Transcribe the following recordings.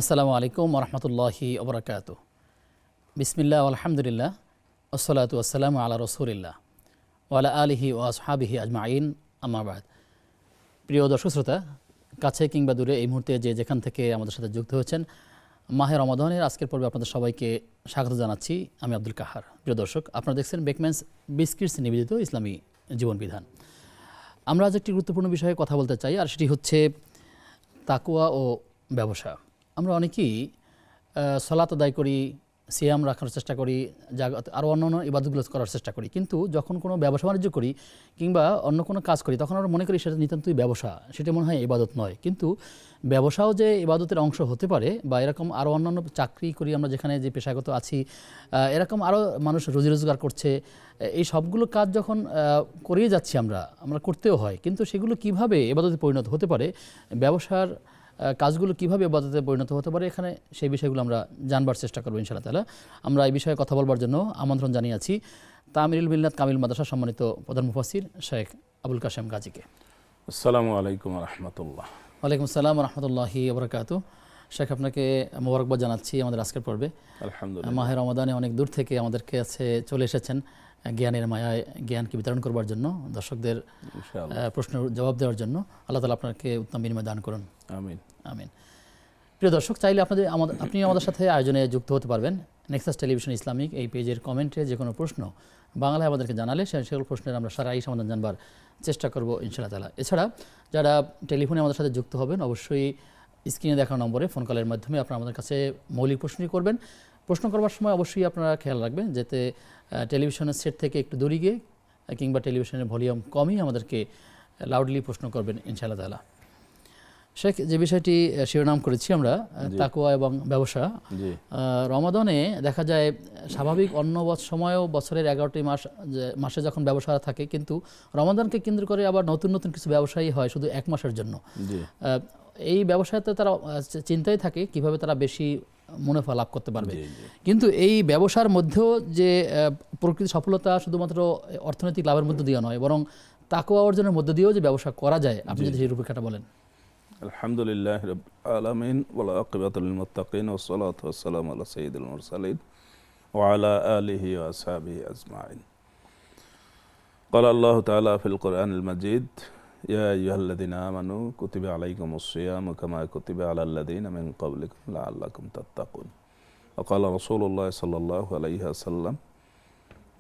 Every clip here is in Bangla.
আসসালামু আলাইকুম ওরহমতুল্লাহি ওবরাকাতু। বিসমিল্লাহ আলহামদুলিল্লাহ আসসালাতু আসসালামু আলা রসুলিল্লাহ ওয়ালা আলিহি ও আসহাবিহি আজমাইন, আম্মা বাদ। প্রিয় দর্শক শ্রোতা, কাছে কিংবা দূরে এই মুহূর্তে যে যেখান থেকে আমাদের সাথে যুক্ত হয়েছেন, মাহে রমাদানের আজকের পর্বে আপনাদের সবাইকে স্বাগত জানাচ্ছি। আমি আব্দুল কাহার। প্রিয় দর্শক, আপনারা দেখছেন বেকম্যানস বিস্কিটস নিবেদিত ইসলামী জীবন বিধান। আমরা আজ একটি গুরুত্বপূর্ণ বিষয়ে কথা বলতে চাই, আর সেটি হচ্ছে তাকওয়া ও ব্যবসা। আমরা অনেকেই সালাত আদায় করি, সিয়াম রাখার চেষ্টা করি, আরও অন্যান্য ইবাদতগুলো করার চেষ্টা করি, কিন্তু যখন কোনো ব্যবসা বাণিজ্য করি কিংবা অন্য কোনো কাজ করি তখন আমরা মনে করি সেটা নিতান্তই ব্যবসা, সেটা মনে হয় ইবাদত নয়। কিন্তু ব্যবসাও যে ইবাদতের অংশ হতে পারে, বা এরকম আরও অন্যান্য চাকরি করি আমরা যেখানে যে পেশাগত আছি, এরকম আরও মানুষ রুজি রোজগার করছে, এই সবগুলো কাজ যখন করেই যাচ্ছি আমরা করতেও হয়, কিন্তু সেগুলো কিভাবে ইবাদতে পরিণত হতে পারে, ব্যবসার কাজগুলো কীভাবে ইবাদতে পরিণত হতে পারে, এখানে সেই বিষয়গুলো আমরা জানবার চেষ্টা করবো ইনশাআল্লাহ তাআলা। আমরা এই বিষয়ে কথা বলবার জন্য আমন্ত্রণ জানিয়েছি তামিরুল মিল্লাত কামিল মাদ্রাসা সম্মানিত প্রধান মুফাসসির শেখ আবুল কাশেম গাজীকে। আসসালামু আলাইকুম রহমতুল্লাহ। ওয়ালাইকুম আসসালাম রহমতুল্লাহি ওবরাকাতু। শেখ, আপনাকে মোবারকবাদ জানাচ্ছি আমাদের আজকের পর্বে। আলহামদুলিল্লাহ। মাহে রমাদানে অনেক দূর থেকে আমাদের কাছে চলে এসেছেন জ্ঞানের মায়ায় জ্ঞানকে বিতরণ করবার জন্য, দর্শকদের প্রশ্নের জবাব দেওয়ার জন্য। আল্লাহ তাআলা আপনাকে উত্তম বিনিময় দান করুন। আমিন আমিন। প্রিয় দর্শক, চাইলে আপনি আমাদের সাথে আয়োজনে যুক্ত হতে পারবেন। নেক্সাস টেলিভিশন ইসলামিক এই পেজের কমেন্টে যে কোনো প্রশ্ন বাংলায় আমাদেরকে জানালে সেগুলো প্রশ্নের আমরা সারাই সমাধান জানবার চেষ্টা করব ইনশাআল্লাহ তাআলা। এছাড়া যারা টেলিফোনে আমাদের সাথে যুক্ত হবেন, অবশ্যই স্ক্রিনে দেখানো নম্বরে ফোন কলের মাধ্যমে আপনারা আমাদের কাছে মৌলিক প্রশ্নই করবেন। প্রশ্ন করবার সময় অবশ্যই আপনারা খেয়াল রাখবেন যাতে টেলিভিশনের সেট থেকে একটু দূরে গিয়ে কিংবা টেলিভিশনের ভলিউম কমই আমাদেরকে লাউডলি প্রশ্ন করবেন ইনশাআল্লাহ তাআলা। শেখ, যে বিষয়টি শিরোনাম করেছি আমরা, তাকওয়া এবং ব্যবসা। রমাদানে দেখা যায় স্বাভাবিক অন্য সময়েও বছরের 11টি মাসে যখন ব্যবসা থাকে, কিন্তু রমাদানকে কেন্দ্র করে আবার নতুন নতুন কিছু ব্যবসায়ী হয় শুধু এক মাসের জন্য। এই ব্যবসাতে তারা চিন্তায় থাকে কিভাবে তারা বেশি মুনাফা লাভ করতে পারবে। কিন্তু এই ব্যবসার মধ্যেও যে প্রকৃত সফলতা শুধুমাত্র অর্থনৈতিক লাভের মধ্য দিয়ে নয়, বরং তাকওয়া অর্জনের মধ্য দিয়েও যে ব্যবসা করা যায়, আপনি যদি সেই রূপরেখাটা বলেন। আলহামদুলিল্লাহ রাব্বিল আলামিন ওয়াল আকিবাতুল লিল মুত্তাকিন ওয়াসসালাতু ওয়াসসালামু আলা সাইয়্যিদিল মুরসালিন ওয়া আলা আলিহি ওয়া আসহাবিহি আজমাইন। ক্বালা আল্লাহু তাআলা ফিল কুরআনিল মাজিদ, ইয়া আইয়ুহাল্লাযীনা আমানু কুতিবা আলাইকুমুস সিয়ামু কামা কুতিবা আলাল লাযীনা মিন ক্বাবলিকুম লাআল্লাকুম তাত্তাকুন। ওয়া ক্বালা রাসূলুল্লাহ সাল্লাল্লাহু আলাইহি ওয়াসাল্লাম,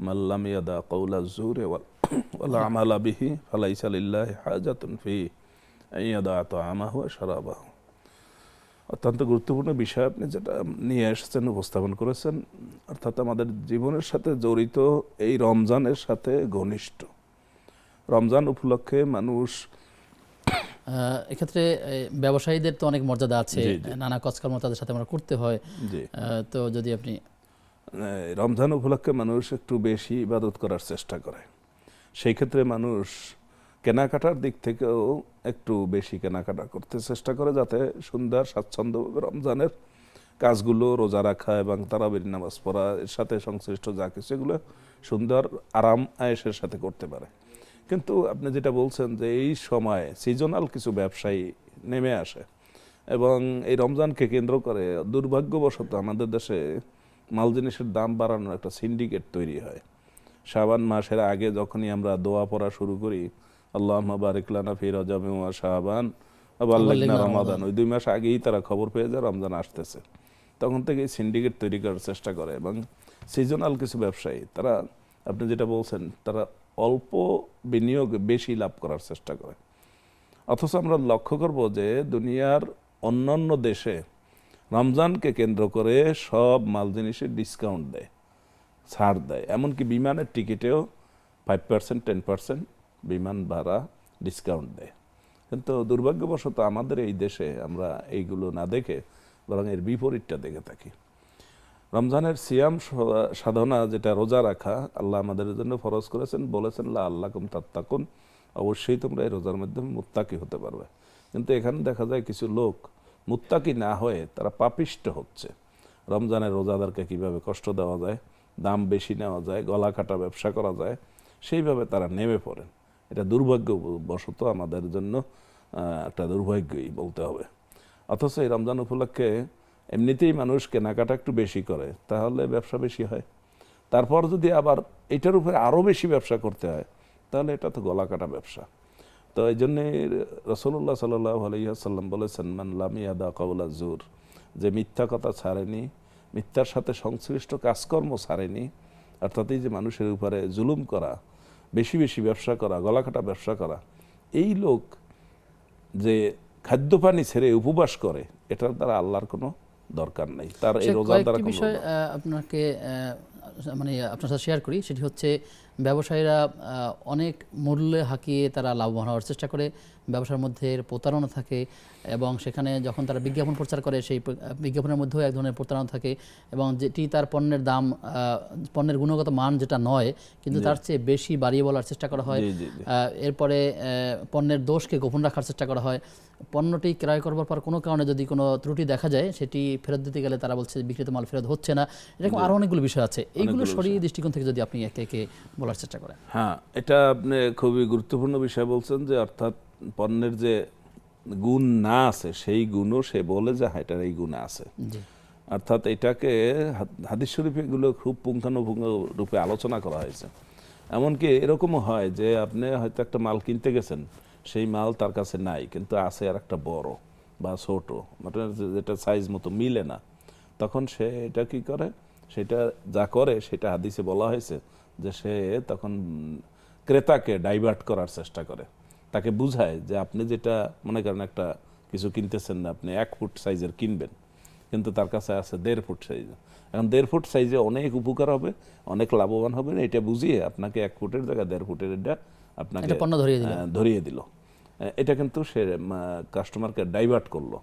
মান লাম ইয়াদা কাওলা যুরি ওয়াল আমালা বিহি ফালাইসা লিল্লাহি হাজাতুন ফি অত্যন্ত গুরুত্বপূর্ণ বিষয় আপনি যেটা নিয়ে এসেছেন, উপস্থাপন করেছেন, অর্থাৎ আমাদের জীবনের সাথে জড়িত এই রমজানের সাথে ঘনিষ্ঠ। রমজান উপলক্ষে মানুষ, এক্ষেত্রে ব্যবসায়ীদের তো অনেক মর্যাদা আছে, নানা কাজকর্ম তাদের সাথে আমরা করতে হয়। তো যদি আপনি, রমজান উপলক্ষে মানুষ একটু বেশি ইবাদত করার চেষ্টা করে, সেই ক্ষেত্রে মানুষ কেনাকাটার দিক থেকেও একটু বেশি কেনাকাটা করতে চেষ্টা করে, যাতে সুন্দর স্বাচ্ছন্দ্যভাবে রমজানের কাজগুলো, রোজা রাখা এবং তারাবির নামাজ পড়া, এর সাথে সংশ্লিষ্ট যা কিছু, এগুলো সুন্দর আরাম আয়েশের সাথে করতে পারে। কিন্তু আপনি যেটা বলছেন যে এই সময় সিজনাল কিছু ব্যবসায়ী নেমে আসে, এবং এই রমজানকে কেন্দ্র করে দুর্ভাগ্যবশত আমাদের দেশে মাল জিনিসের দাম বাড়ানোর একটা সিন্ডিকেট তৈরি হয়। শাবান মাসের আগে যখনই আমরা দোয়া পড়া শুরু করি, আল্লাহুম্মা বারিক লানা ফি রজব ওয়া শাবান ওয়া বাল্লিগনা রমাদান, ওই 2 মাস আগেই তারা খবর পেয়ে যায় রমজান আসতেছে। তখন থেকেই সিন্ডিকেট তৈরি করার চেষ্টা করে, এবং সিজনাল কিছু ব্যবসায়ী, তারা আপনি যেটা বলছেন, তারা অল্প বিনিয়োগে বেশি লাভ করার চেষ্টা করে। অথচ আমরা লক্ষ্য করব যে দুনিয়ার অন্যান্য দেশে রমজানকে কেন্দ্র করে সব মাল জিনিসে ডিসকাউন্ট দেয়, ছাড় দেয়, এমনকি বিমানের টিকিটেও 5%, 10% বিমান ভাড়া ডিসকাউন্ট দেয়। কিন্তু দুর্ভাগ্যবশত আমাদের এই দেশে আমরা এইগুলো না দেখে বরং এর বিপরীতটা দেখে থাকি। রমজানের সিয়াম সাধনা, যেটা রোজা রাখা, আল্লাহ আমাদের জন্য ফরজ করেছেন, বলেছেন লাআল্লাকুম তাত্তাকুন, অবশ্যই তোমরা এই রোজার মাধ্যমে মুত্তাকি হতে পারবে। কিন্তু এখানে দেখা যায় কিছু লোক মুত্তাকি না হয়ে তারা পাপিষ্ট হচ্ছে। রমজানের রোজাদারকে কিভাবে কষ্ট দেওয়া যায়, দাম বেশি নেওয়া যায়, গলা কাটা ব্যবসা করা যায়, সেইভাবে তারা নেমে পড়েন। এটা দুর্ভাগ্যবশত আমাদের জন্য একটা দুর্ভাগ্যই বলতে হবে। অথচ এই রমজান উপলক্ষে এমনিতেই মানুষ কেনাকাটা একটু বেশি করে, তাহলে ব্যবসা বেশি হয়। তারপর যদি আবার এটার উপরে আরও বেশি ব্যবসা করতে হয়, তাহলে এটা তো গলা কাটা ব্যবসা। তো এই জন্যে রাসূলুল্লাহ সাল্লাল্লাহু আলাইহি ওয়াসাল্লাম বলেছেন, মান লাম ইয়াদা কাওলা জুর, যে মিথ্যা কথা ছাড়েনি, মিথ্যার সাথে সংশ্লিষ্ট কাজকর্ম ছাড়েনি, অর্থাৎ এই যে মানুষের উপরে জুলুম করা, বেশি বেশি ব্যবসা করা, গলাকাটা ব্যবসা করা, এই লোক যে খাদ্যপানি ছেড়ে উপবাস করে, এটার দ্বারা আল্লাহর কোনো দরকার নেই, তার এই রোজার দ্বারা কোনো বিষয় আপনাকে মানে আপনার সাথে শেয়ার করি। সেটি হচ্ছে ব্যবসায়ীরা অনেক মূল্যে হাঁকিয়ে তারা লাভবান হওয়ার চেষ্টা করে, ব্যবসার মধ্যে প্রতারণা থাকে এবং সেখানে যখন তারা বিজ্ঞাপন প্রচার করে সেই বিজ্ঞাপনের মধ্যেও এক ধরনের প্রতারণা থাকে এবং যেটি তার পণ্যের দাম, পণ্যের গুণগত মান যেটা নয় কিন্তু তার চেয়ে বেশি বাড়িয়ে বলার চেষ্টা করা হয়। এরপরে পণ্যের দোষকে গোপন রাখার চেষ্টা করা হয়। পণ্যটি ক্রয় করবার পর কোনো কারণে যদি কোনো ত্রুটি দেখা যায়, সেটি ফেরত দিতে গেলে তারা বলছে বিক্রিত মাল ফেরত হচ্ছে না। এরকম আরও অনেকগুলো বিষয় আছে। এইগুলো সরিয়ে দৃষ্টিকোণ থেকে যদি আপনি একে একে বলার চেষ্টা করেন। হ্যাঁ, এটা আপনি খুবই গুরুত্বপূর্ণ বিষয় বলছেন, যে অর্থাৎ পণ্যের যে গুণ না আছে সেই গুণও সে বলে যে হ্যাঁ এটার এই গুণ আছে। অর্থাৎ এটাকে হাদিস শরীফে এগুলো খুব পুঙ্খানুপুঙ্খ রূপে আলোচনা করা হয়েছে। এমনকি এরকমও হয় যে আপনি হয়তো একটা মাল কিনতে গেছেন, সেই মাল তার কাছে নাই, কিন্তু আছে আর একটা বড় বা ছোট, মানে যেটা সাইজ মতো মিলে না, তখন সে এটা কি করে, সেটা যা করে সেটা হাদিসে বলা হয়েছে যে সে তখন ক্রেতাকে ডাইভার্ট করার চেষ্টা করে, তাকে বুঝায় যে আপনি যেটা মনে করেন একটা কিছু কিনতেছেন না, আপনি 1 ফুট সাইজের কিনবেন, কিন্তু তার কাছে আছে 1.5 ফুট সাইজ। এখন 1.5 ফুট সাইজে অনেক উপকার হবে, অনেক লাভবান হবে, এটা বুঝিয়ে আপনাকে 1 ফুটের জায়গায় 1.5 ফুটের এটা আপনাকে পণ্য ধরিয়ে দিল। এটা কিন্তু সে কাস্টমারকে ডাইভার্ট করলো,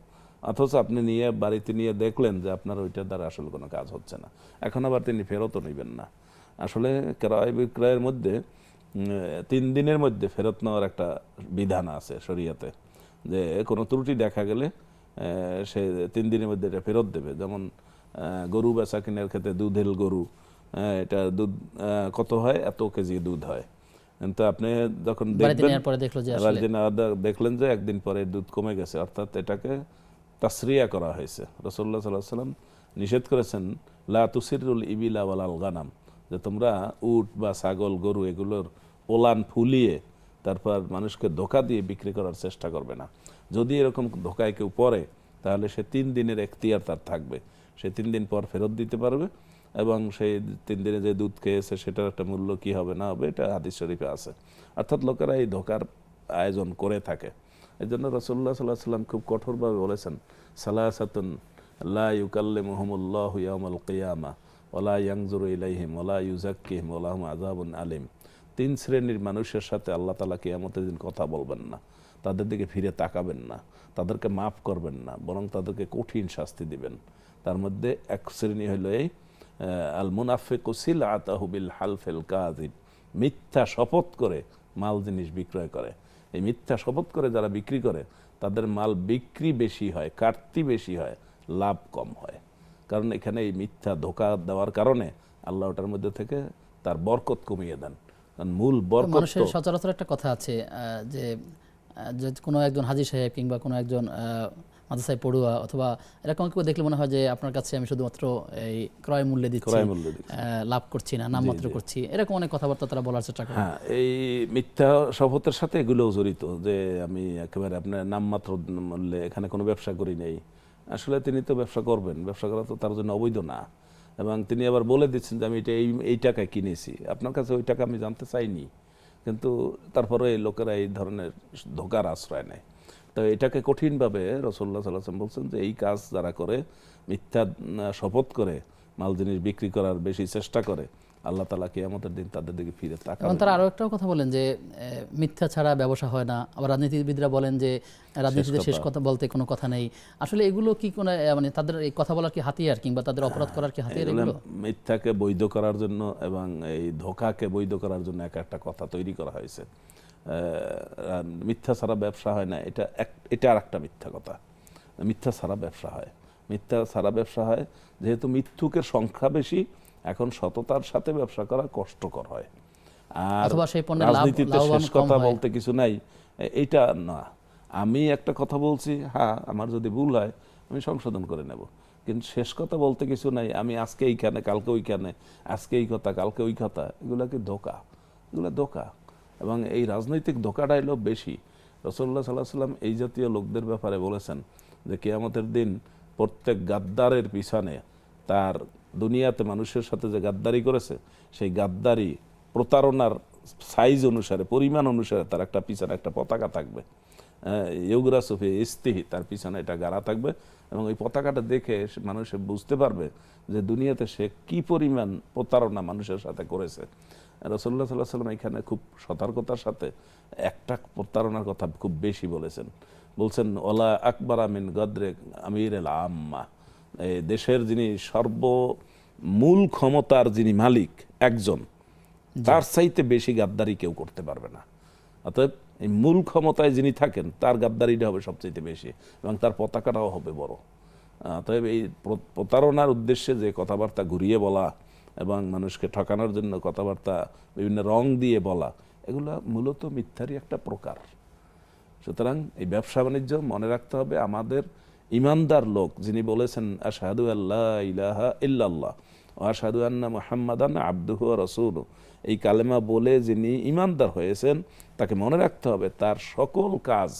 অথচ আপনি নিয়ে বাড়িতে নিয়ে দেখলেন যে আপনার ওইটার দ্বারা আসলে কোনো কাজ হচ্ছে না, এখন আবার তিনি ফেরতও নেবেন না। আসলে ক্রয় বিক্রয়ের মধ্যে 3 দিনের মধ্যে ফেরত নেওয়ার একটা বিধান আছে শরীয়তে, যে কোনো ত্রুটি দেখা গেলে সে 3 দিনের মধ্যে এটা ফেরত দেবে। যেমন গরু বেচা কেনার ক্ষেত্রে দুধের গরু, এটা দুধ কত হয়, এত কেজি দুধ হয়, কিন্তু আপনি যখন দেখলেন যে একদিন পরে দুধ কমে গেছে, অর্থাৎ এটাকে তাসরিয়া করা হয়েছে। রাসূলুল্লাহ সাল্লাল্লাহু আলাইহি ওয়াসাল্লাম নিষেধ করেছেন, লা তুসিরুল ইবিলা ওয়ালাল গানাম, যে তোমরা উট বা ছাগল গরু এগুলোর ওলান ফুলিয়ে তারপর মানুষকে ধোঁকা দিয়ে বিক্রি করার চেষ্টা করবে না। যদি এরকম ধোঁকায় কেউ পড়ে, তাহলে সে 3 দিনের এখতিয়ার তার থাকবে, সে 3 দিন পর ফেরত দিতে পারবে, এবং সেই 3 দিনে যে দুধ খেয়েছে সেটার একটা মূল্য কি হবে না হবে, এটা হাদিস শরীফে আছে। অর্থাৎ লোকেরা এই ধোঁকার আয়োজন করে থাকে। এই জন্য রাসূলুল্লাহ সাল্লাল্লাহু আলাইহি ওয়াসাল্লাম খুব কঠোরভাবে বলেছেন, সালাসাতুন লা ইউকাল্লিমুহুমুল্লাহু ইয়াওমাল কিয়ামা ওয়ালা ইয়ানজুরু ইলাইহিম ওয়ালা ইউযাক্কিহিম ওয়া লাহুম আযাবুন আলীম। 3 শ্রেণীর মানুষের সাথে আল্লাহ তাআলা কিয়ামতের দিন কথা বলবেন না, তাদের দিকে ফিরে তাকাবেন না, তাদেরকে মাফ করবেন না, বরং তাদেরকে কঠিন শাস্তি দিবেন। তার মধ্যে এক শ্রেণী হলো এই আল মুনাফিকু সিলআতাহু বিল হালফিল কাযিব, মিথ্যা শপথ করে মাল জিনিস বিক্রয় করে। এই মিথ্যা শপথ করে যারা বিক্রি করে, তাদের মাল বিক্রি বেশি হয়, কাটতি বেশি হয়, লাভ কম হয়, কারণ এখানে এই মিথ্যা ধোঁকা দেওয়ার কারণে আল্লাহ ওটার মধ্যে থেকে তার বরকত কমিয়ে দেন। কারণ মূল বরকত, মানুষের সচরাচর একটা কথা আছে যে কোনো একজন হাজী সাহেব কিংবা কোনো একজন মাদ্রাসায় পড়ুয়া অথবা এরকম কেউ দেখলে মনে হয় যে আপনার কাছে আমি শুধুমাত্র এই ক্রয় মূল্যে দিচ্ছি, লাভ করছি না, নামমাত্র করছি, এরকম অনেক কথাবার্তা তারা বলার চেষ্টা করে। হ্যাঁ, এই মিথ্যা শপথের সাথে এগুলোও জড়িত, যে আমি একেবারে আপনার নামমাত্র মূল্যে এখানে কোনো ব্যবসা করি নেই। আসলে তিনি তো ব্যবসা করবেন, ব্যবসা করা তো তার জন্য অবৈধ না, এবং তিনি আবার বলে দিচ্ছেন যে আমি এটা এই টাকায় কিনেছি, আপনার কাছে ওই টাকা আমি জানতে চাইনি, কিন্তু তারপরে এই লোকেরা এই ধরনের ধোঁকার আশ্রয় নেয়। তো এটাকে কঠিনভাবে রাসূলুল্লাহ সাল্লাল্লাহু আলাইহি ওয়াসাল্লাম বলছেন যে এই কাজ যারা করে, মিথ্যা শপথ করে মাল জিনিস বিক্রি করার বেশি চেষ্টা করে, আল্লাহ তাআলা কিয়ামতের দিন তাদের দিকে ফিরে তাকাবেন। এবং তারা আরও একটাও কথা বলেন যে মিথ্যা ছাড়া ব্যবসা হয় না। আবার রাজনীতিবিদরা বলেন যে রাজনীতিতে শেষ কথা বলতে কোনো কথা নেই। আসলে এগুলো কি কোনো মানে তাদের এই কথা বলার কি হাতিয়ার, কিংবা তাদের অপরাধ করার কি হাতিয়ার? এগুলো মিথ্যাকে বৈধ করার জন্য এবং এই ধোঁকাকে বৈধ করার জন্য একটা কথা তৈরি করা হয়েছে, মিথ্যা ছাড়া ব্যবসা হয় না, এটা আর একটা মিথ্যা কথা। মিথ্যা ছাড়া ব্যবসা হয়, মিথ্যা ছাড়া ব্যবসা হয় যেহেতু মিথ্যুকের সংখ্যা বেশি, এখন সততার সাথে ব্যবসা করা কষ্টকর হয়। আর রাজনীতিতে শেষ কথা বলতে কিছু নাই, এইটা না। আমি একটা কথা বলছি, হ্যাঁ আমার যদি ভুল হয় আমি সংশোধন করে নেব। কিন্তু শেষ কথা বলতে কিছু নাই, আমি আজকে এইখানে কালকে ওইখানে, আজকে এই কথা কালকে ওই কথা, এগুলো কি ধোঁকা, এগুলো ধোঁকা। এবং এই রাজনৈতিক ধোঁকাটা এলো বেশি। রাসূলুল্লাহ সাল্লাল্লাহু আলাইহি ওয়াসাল্লাম এই জাতীয় লোকদের ব্যাপারে বলেছেন যে কিয়ামতের দিন প্রত্যেক গাদ্দারের পিছনে তার দুনিয়াতে মানুষের সাথে যে গাদ্দারি করেছে সেই গাদ্দারি প্রতারণার সাইজ অনুসারে, পরিমাণ অনুসারে তার একটা পিছনে একটা পতাকা থাকবে, ইউগরা সুফি ইস্তিহি, তার পিছনে এটা গাড়া থাকবে। এবং ওই পতাকাটা দেখে মানুষ বুঝতে পারবে যে দুনিয়াতে সে কি পরিমাণ প্রতারণা মানুষের সাথে করেছে। রাসূলুল্লাহ সাল্লাল্লাহু আলাইহি ওয়াসাল্লাম এখানে খুব সতর্কতার সাথে একটা প্রতারণার কথা খুব বেশি বলেছেন। বলছেন ওলা আকবার মিন গদরে আমির এল আম্মা, দেশের যিনি সর্বমূল ক্ষমতার যিনি মালিক একজন, তার চাইতে বেশি গাদ্দারি কেউ করতে পারবে না। অতএব এই মূল ক্ষমতায় যিনি থাকেন তার গাদ্দারিটা হবে সবচাইতে বেশি এবং তার পতাকাটাও হবে বড়। অতএব এই প্রতারণার উদ্দেশ্যে যে কথাবার্তা ঘুরিয়ে বলা এবং মানুষকে ঠকানোর জন্য কথাবার্তা বিভিন্ন রং দিয়ে বলা, এগুলা মূলত মিথ্যারই একটা প্রকার। সুতরাং এই ব্যবসা বাণিজ্য মনে রাখতে হবে আমাদের ইমানদার লোক যিনি বলেছেন আশহাদু আল্লা ইলাহা ইল্লাল্লাহ ওয়া আশহাদু আন্না মুহাম্মাদান আবদুহু ওয়া রাসূলুহু, এই কালেমা বলে যিনি ইমানদার হয়েছেন তাকে মনে রাখতে হবে তার সকল কাজ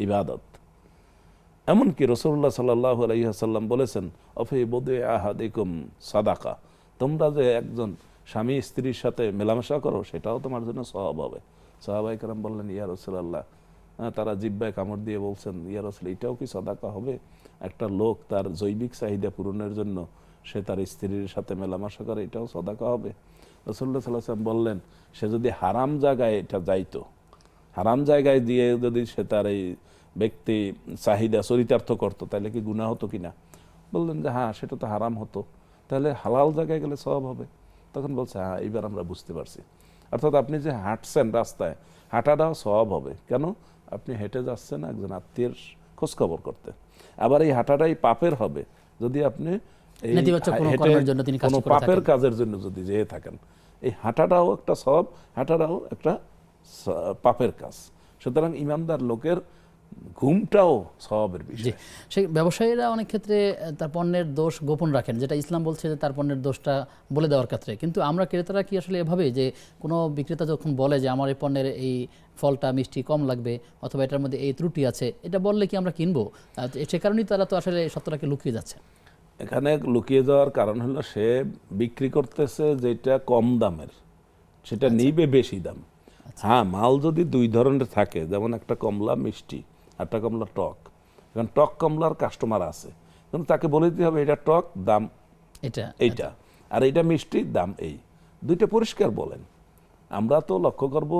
ইবাদত। এমনকি রাসূলুল্লাহ সাল্লাল্লাহু আলাইহি ওয়াসাল্লাম বলেছেন অফি বদে আহাদিকুম সাদাকা, তোমরা যে একজন স্বামী স্ত্রীর সাথে মেলামেশা করো সেটাও তোমার জন্য সওয়াব হবে। সাহাবায়ে কেরাম বললেন ইয়া রাসূলুল্লাহ, তারা জিহ্বায় কামড় দিয়ে বলছেন ইয়া রাসূল এটাও কি সাদাকা হবে? একটা লোক তার জৈবিক চাহিদা পূরণের জন্য সে তার স্ত্রীর সাথে মেলামেশা করে, এটাও সাদাকা হবে? রাসূলুল্লাহ সাল্লাল্লাহু আলাইহি ওয়াসাল্লাম বললেন সে যদি হারাম জায়গায় এটা যাইতো, হারাম জায়গায় দিয়ে যদি সে তার এই ব্যক্তি চাহিদা চরিতার্থ করতো তাহলে কি গুনাহ হতো কিনা? বললেন যে হ্যাঁ সেটা তো হারাম হতো, তাহলে হালাল জায়গায় গেলে সওয়াব হবে। তখন বলছে হ্যাঁ এইবার আমরা বুঝতে পারছি। অর্থাৎ আপনি যে হাঁটছেন রাস্তায়, হাঁটাটাও সওয়াব হবে। কেন? আপনি হেঁটে যাচ্ছেন একজন আত্মীয়ের খোঁজখবর করতে। আবার এই হাঁটাটাই পাপের হবে যদি আপনি এই কোনো পাপের কাজের জন্য যদি যেয়ে থাকেন। এই হাঁটাটাও একটা সওয়াব, হাঁটাটাও একটা পাপের কাজ। সুতরাং ইমানদার লোকের ঘুমটাও সওয়াবের বিষয়। সেই ব্যবসায়ীরা অনেক ক্ষেত্রে তার পণ্যের দোষ গোপন রাখেন, যেটা ইসলাম বলছে যে তার পণ্যের দোষটা বলে দেওয়ার ক্ষেত্রে। কিন্তু আমরা ক্রেতারা কি আসলে এভাবে যে কোনো বিক্রেতা যখন বলে যে আমার এই পণ্যের এই ফলটা মিষ্টি কম লাগবে অথবা এটার মধ্যে এই ত্রুটি আছে, এটা বললে কি আমরা কিনবো? সে কারণেই তারা তো আসলে সত্যটাকে লুকিয়ে যাচ্ছে। এখানে লুকিয়ে যাওয়ার কারণ হলো সে বিক্রি করতেছে যেটা কম দামের, সেটা নিবে বেশি দাম। হ্যাঁ, মাল যদি দুই ধরনের থাকে, যেমন একটা কমলা মিষ্টি, একটা কমলা টক, এখন টক কমলার কাস্টমার আছে, কিন্তু তাকে বলে দিতে হবে এটা টক, দাম এইটা, আর এইটা মিষ্টি, দাম এই। দুইটা পরিষ্কার বলেন। আমরা তো লক্ষ্য করব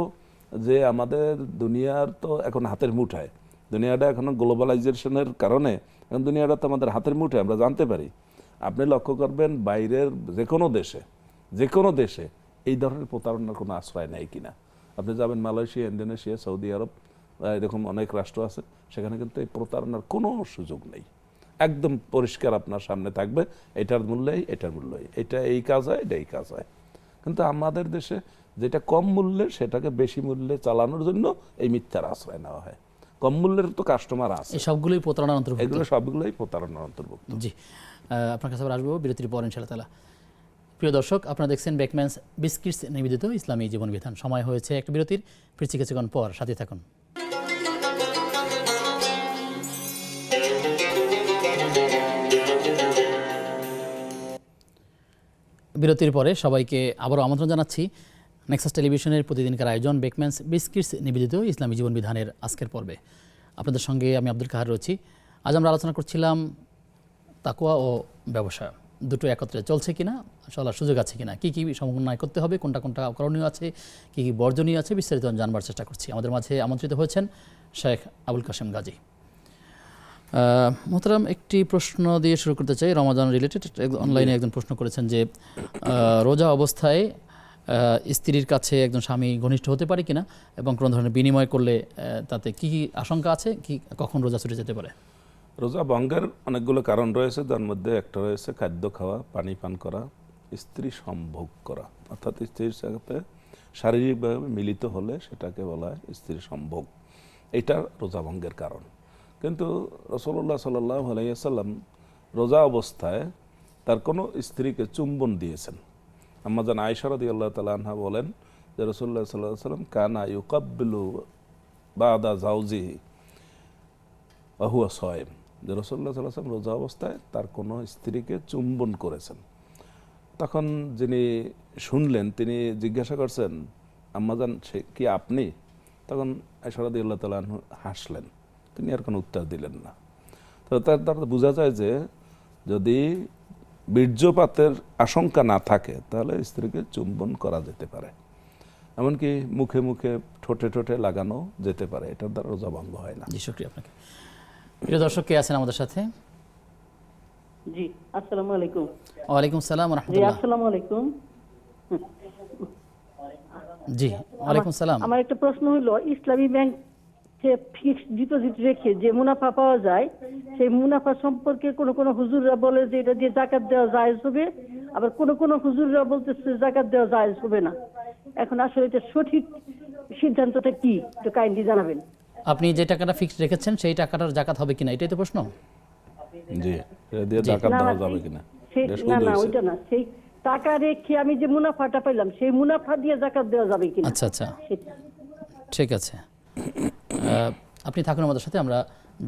যে আমাদের দুনিয়ার তো এখন হাতের মুঠায়, দুনিয়াটা এখন গ্লোবালাইজেশনের কারণে এখন দুনিয়াটা তো আমাদের হাতের মুঠায়, আমরা জানতে পারি। আপনি লক্ষ্য করবেন বাইরের যে কোনো দেশে এই ধরনের প্রতারণার কোনো আশ্রয় নেই কিনা। আপনি যাবেন মালয়েশিয়া, ইন্দোনেশিয়া, সৌদি আরব, এরকম অনেক রাষ্ট্র আছে, সেখানে কিন্তু এই প্রতারণার কোনো সুযোগ নেই। একদম পরিষ্কার আপনার সামনে থাকবে এটার মূল্যই, এটার মূল্যই, এটা এই কাজ হয়, এটা এই কাজ হয়। কিন্তু আমাদের দেশে যেটা কম মূল্যে সেটাকে বেশি মূল্যে চালানোর জন্য এই মিথ্যার আশ্রয় নেওয়া হয়। কম মূল্যের তো কাস্টমার আছে, সবগুলোই প্রতারণার অন্তর্ভুক্ত। এগুলো সবগুলোই প্রতারণার অন্তর্ভুক্ত। জি, আপনার কাছে আবার আসবো বিরতির পর ইনশাআল্লাহ তাআলা। প্রিয় দর্শক, আপনারা দেখছেন বেকম্যানস বিস্কিটস নিবেদিত ইসলামী জীবন বিধান। সময় হয়েছে একটা বিরতির, ফিরছি কিছুক্ষণ পর, সাথে থাকুন। বিরতির পরে সবাইকে আবারও আমন্ত্রণ জানাচ্ছি নেক্সাস টেলিভিশনের প্রতিদিনকার আয়োজন বেকম্যানস বিস্কিটস নিবেদিত ইসলামী জীবন বিধানের আজকের পর্বে। আপনাদের সঙ্গে আমি আব্দুল কাহার রয়েছি। আজ আমরা আলোচনা করছিলাম তাকওয়া ও ব্যবসা দুটো একত্রে চলছে কিনা, চলার সুযোগ আছে কিনা, কী কী সমন্বয় করতে হবে, কোনটা কোনটা করণীয় আছে, কী কী বর্জনীয় আছে, বিস্তারিত জানবার চেষ্টা করছি। আমাদের মাঝে আমন্ত্রিত হয়েছেন শেখ আবুল কাশেম গাজী। মোহতারাম, একটি প্রশ্ন দিয়ে শুরু করতে চাই, রমাদান রিলেটেড। অনলাইনে একজন প্রশ্ন করেছেন যে রোজা অবস্থায় স্ত্রীর কাছে একজন স্বামী ঘনিষ্ঠ হতে পারে কিনা এবং কোনো ধরনের বিনিময় করলে তাতে কী কী আশঙ্কা আছে, কি কখন রোজা ছুটে যেতে পারে? রোজা ভঙ্গের অনেকগুলো কারণ রয়েছে, তার মধ্যে একটা রয়েছে খাদ্য খাওয়া, পানি পান করা, স্ত্রী সম্ভোগ করা, অর্থাৎ স্ত্রীর সাথে শারীরিকভাবে মিলিত হলে সেটাকে বলা হয় স্ত্রী সম্ভোগ। এটা রোজা ভঙ্গের কারণ। কিন্তু রাসূলুল্লাহ সাল্লাল্লাহু আলাইহি ওয়াসাল্লাম রোজা অবস্থায় তার কোনো স্ত্রীকে চুম্বন দিয়েছেন। আম্মাজান আয়েশা রাদিয়াল্লাহু তাআলা আনহা বলেন যে রাসূলুল্লাহ সাল্লাল্লাহু আলাইহি ওয়াসাল্লাম কানা ইউকাব্বিলু বাদা জাওজিহি ওয়া হুয়া সায়েম, যে রাসূলুল্লাহ সাল্লাল্লাহু আলাইহি ওয়াসাল্লাম রোজা অবস্থায় তার কোনো স্ত্রীকে চুম্বন করেছেন। তখন যিনি শুনলেন তিনি জিজ্ঞাসা করছেন, আম্মাজান সে কি আপনি? তখন আয়েশা রাদিয়াল্লাহু তাআলা আনহা হাসলেন, তিনি আর কোনো উত্তর দিলেন না। তো তার দ্বারা বোঝা যায় যে যদি বীর্যপাতের আশঙ্কা না থাকে তাহলে স্ত্রীকে চুম্বন করা যেতে পারে, এমনকি মুখে মুখে ঠোঁটে ঠোঁটে লাগানো যেতে পারে, এটার দ্বারা রোজা ভঙ্গ হয় না। জি, শুকরিয়া আপনাকে। প্রিয় দর্শক, কে আছেন আমাদের সাথে? জি, আসসালামু আলাইকুম। ওয়ালাইকুম সালাম জি, রহমতুল্লাহ। আসসালামু আলাইকুম। জি, ওয়ালাইকুম সালাম। আমার একটা প্রশ্ন হলো, ইসলামী ব্যাংক যে ফিক্সড ডিপোজিট রেখে যে মুনাফা পাওয়া যায়, সেই মুনাফা সম্পর্কে কোন হুজুররা বলে যে এটা দিয়ে যাকাত দেওয়া জায়েজ হবে, আবার কোন হুজুররা বলতেছে যাকাত দেওয়া জায়েজ হবে না। এখন আসলে এটা সঠিক সিদ্ধান্তটা কি, একটু কাইন্ডলি জানাবেন। আপনি যে টাকাটা ফিক্সড রেখেছেন সেই টাকাটার জাকাত হবে কিনা, এটাই তো প্রশ্ন। জি, এটা দিয়ে জাকাত দেওয়া যাবে কিনা? এটা সুদ না হয়েছে। ওইটা না, সেই টাকা রেখে আমি যে মুনাফাটা পাইলাম সেই মুনাফা দিয়ে যাকাত দেওয়া যাবে কিনা। আচ্ছা আচ্ছা, সেটা। ঠিক আছে। আপনি থাকুন আমাদের সাথে, আমরা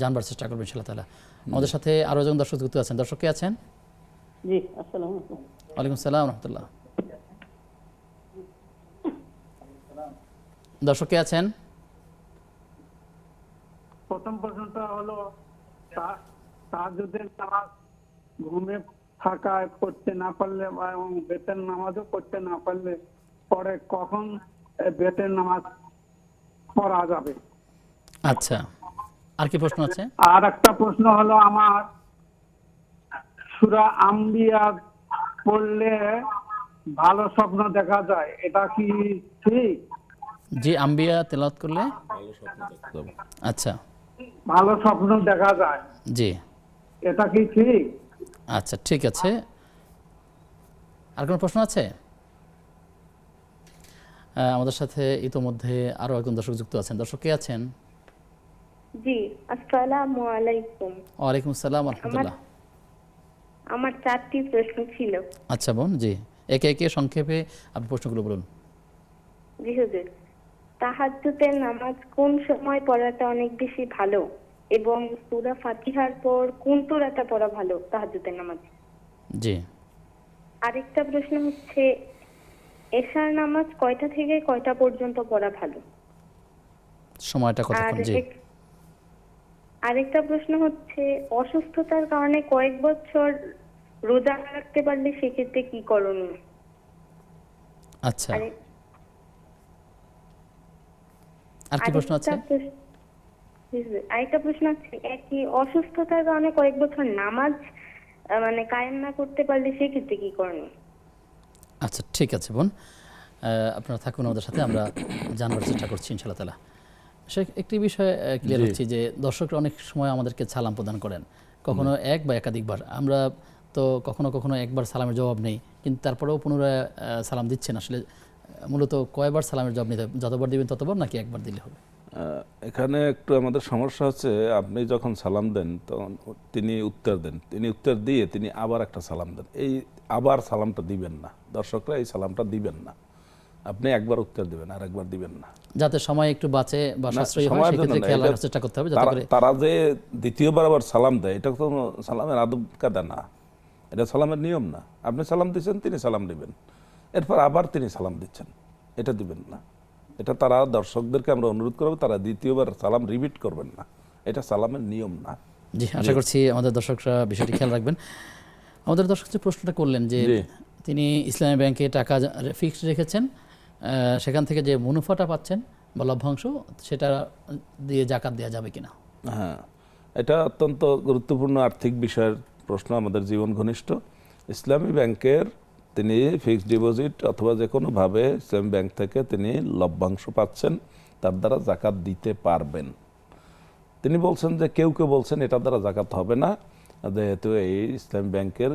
জানবার চেষ্টা করবো ইনশাআল্লাহ তাআলা। আমাদের সাথে আরও একজন দর্শক যুক্ত আছেন। দর্শক কে আছেন? জি, আসসালামু আলাইকুম। ওয়ালাইকুম সালাম রহমতুল্লাহ। দর্শক কে আছেন? প্রথম প্রশ্নটা হলো তাহাজ্জুদের নামাজ ঘুমে থাকায় পড়তে না পারলে এবং বেতের নামাজও পড়তে না পারলে পরে কখন বেতের নামাজ পড়া যাবে? আচ্ছা, আর কি প্রশ্ন আছে? আর একটা প্রশ্ন হলো, আমার সূরা আম্বিয়া পড়লে ভালো স্বপ্ন দেখা যায়, এটা কি ঠিক? জি, আম্বিয়া তেলাওয়াত করলে আচ্ছা ভালো স্বপ্ন দেখা যায়, জি এটা কি ঠিক? আচ্ছা, ঠিক আছে। আর কোনো প্রশ্ন আছে? আমাদের সাথে ইতোমধ্যে আরও একজন দর্শক যুক্ত আছেন। দর্শক কে আছেন? জি, আসসালামু আলাইকুম। ওয়ালাইকুম সালাম রহমতুল্লাহ। আমার 4টি প্রশ্ন ছিল। আচ্ছা বোন, জি একে একে সংক্ষেপে আপনি প্রশ্নগুলো বলুন। জি হুজুর, তাহাজ্জুদের নামাজ কোন সময় পড়াটা অনেক বেশি ভালো এবং সূরা ফাতিহার পর কোন সূরাটা পড়া ভালো তাহাজ্জুদের নামাজ? জি, আরেকটা প্রশ্ন হচ্ছে, এশার নামাজ কয়টা থেকে কয়টা পর্যন্ত পড়া ভালো? সময়টা আর কতক্ষণ? জি আরেকটা প্রশ্ন হচ্ছে, অসুস্থতার কারণে কয়েক বছর রোজা রাখতে পারলে সেক্ষেত্রে কি করণীয়? আচ্ছা, আরে- আর কি প্রশ্ন আছে? আরেকটা প্রশ্ন আছে, একই অসুস্থতার কারণে কয়েক বছর নামাজ মানে কায়েম না করতে পারলে সেক্ষেত্রে কি করণীয়? আচ্ছা, ঠিক আছে বোন, আপনারা থাকুন আমাদের সাথে, আমরা জানার চেষ্টা করছি ইনশাআল্লাহ তাআলা। সে একটি বিষয় ক্লিয়ার জি। হচ্ছে যে দর্শকরা অনেক সময় আমাদেরকে সালাম প্রদান করেন, কখনো এক বা একাধিকবার। আমরা তো কখনো কখনো একবার সালামের জবাব নেই, কিন্তু তারপরেও পুনরায় সালাম দিচ্ছেন। আসলে মূলত কয়বার সালামের জবাব নিতে হবে? যতবার দিবেন ততবার, নাকি একবার দিলে হবে? এখানে একটু আমাদের সমস্যা হচ্ছে, আপনি যখন সালাম দেন তখন তিনি উত্তর দেন, তিনি উত্তর দিয়ে তিনি আবার একটা সালাম দেন। এই আবার সালামটা দিবেন না, দর্শকরা এই সালামটা দিবেন না। আপনি একবার উত্তর দিবেন আর একবার দিবেন না, যাতে সময় একটু বাঁচে বা না, সাশ্রয়ী হয়, সময়ের জন্য সেক্ষেত্রে না, খেয়াল এটা রাখার চেষ্টা করতে হবে যাতে করে। তারা যে দ্বিতীয়বার আবার সালাম দেয়, এটা তো সালামের আদব কায়দা না, এটা সালামের নিয়ম না। আপনি সালাম দিচ্ছেন, তিনি সালাম দিবেন, এরপর আবার তিনি সালাম দিচ্ছেন, এটা দিবেন না। এটা তারা দর্শকদেরকে আমরা অনুরোধ করবো, তারা দ্বিতীয়বার সালাম রিপিট করবেন না, এটা সালামের নিয়ম না। জি, আশা করছি আমাদের দর্শকরা বিষয়টি খেয়াল রাখবেন। আমাদের দর্শক যে প্রশ্নটা করলেন যে জি। তিনি ইসলামী ব্যাংকে টাকা ফিক্সড রেখেছেন, সেখান থেকে যে মুনাফাটা পাচ্ছেন বা লভ্যাংশ, সেটা দিয়ে জাকাত দেওয়া যাবে কিনা? হ্যাঁ, এটা অত্যন্ত গুরুত্বপূর্ণ আর্থিক বিষয়ের প্রশ্ন, আমাদের জীবন ঘনিষ্ঠ। ইসলামী ব্যাংকের তিনি ফিক্সড ডিপোজিট অথবা যে কোনোভাবে ইসলামী ব্যাংক থেকে তিনি লভ্যাংশ পাচ্ছেন, তার দ্বারা জাকাত দিতে পারবেন। তিনি বলছেন যে কেউ কেউ বলছেন এটার দ্বারা জাকাত হবে না, যেহেতু এই ইসলামী ব্যাংকের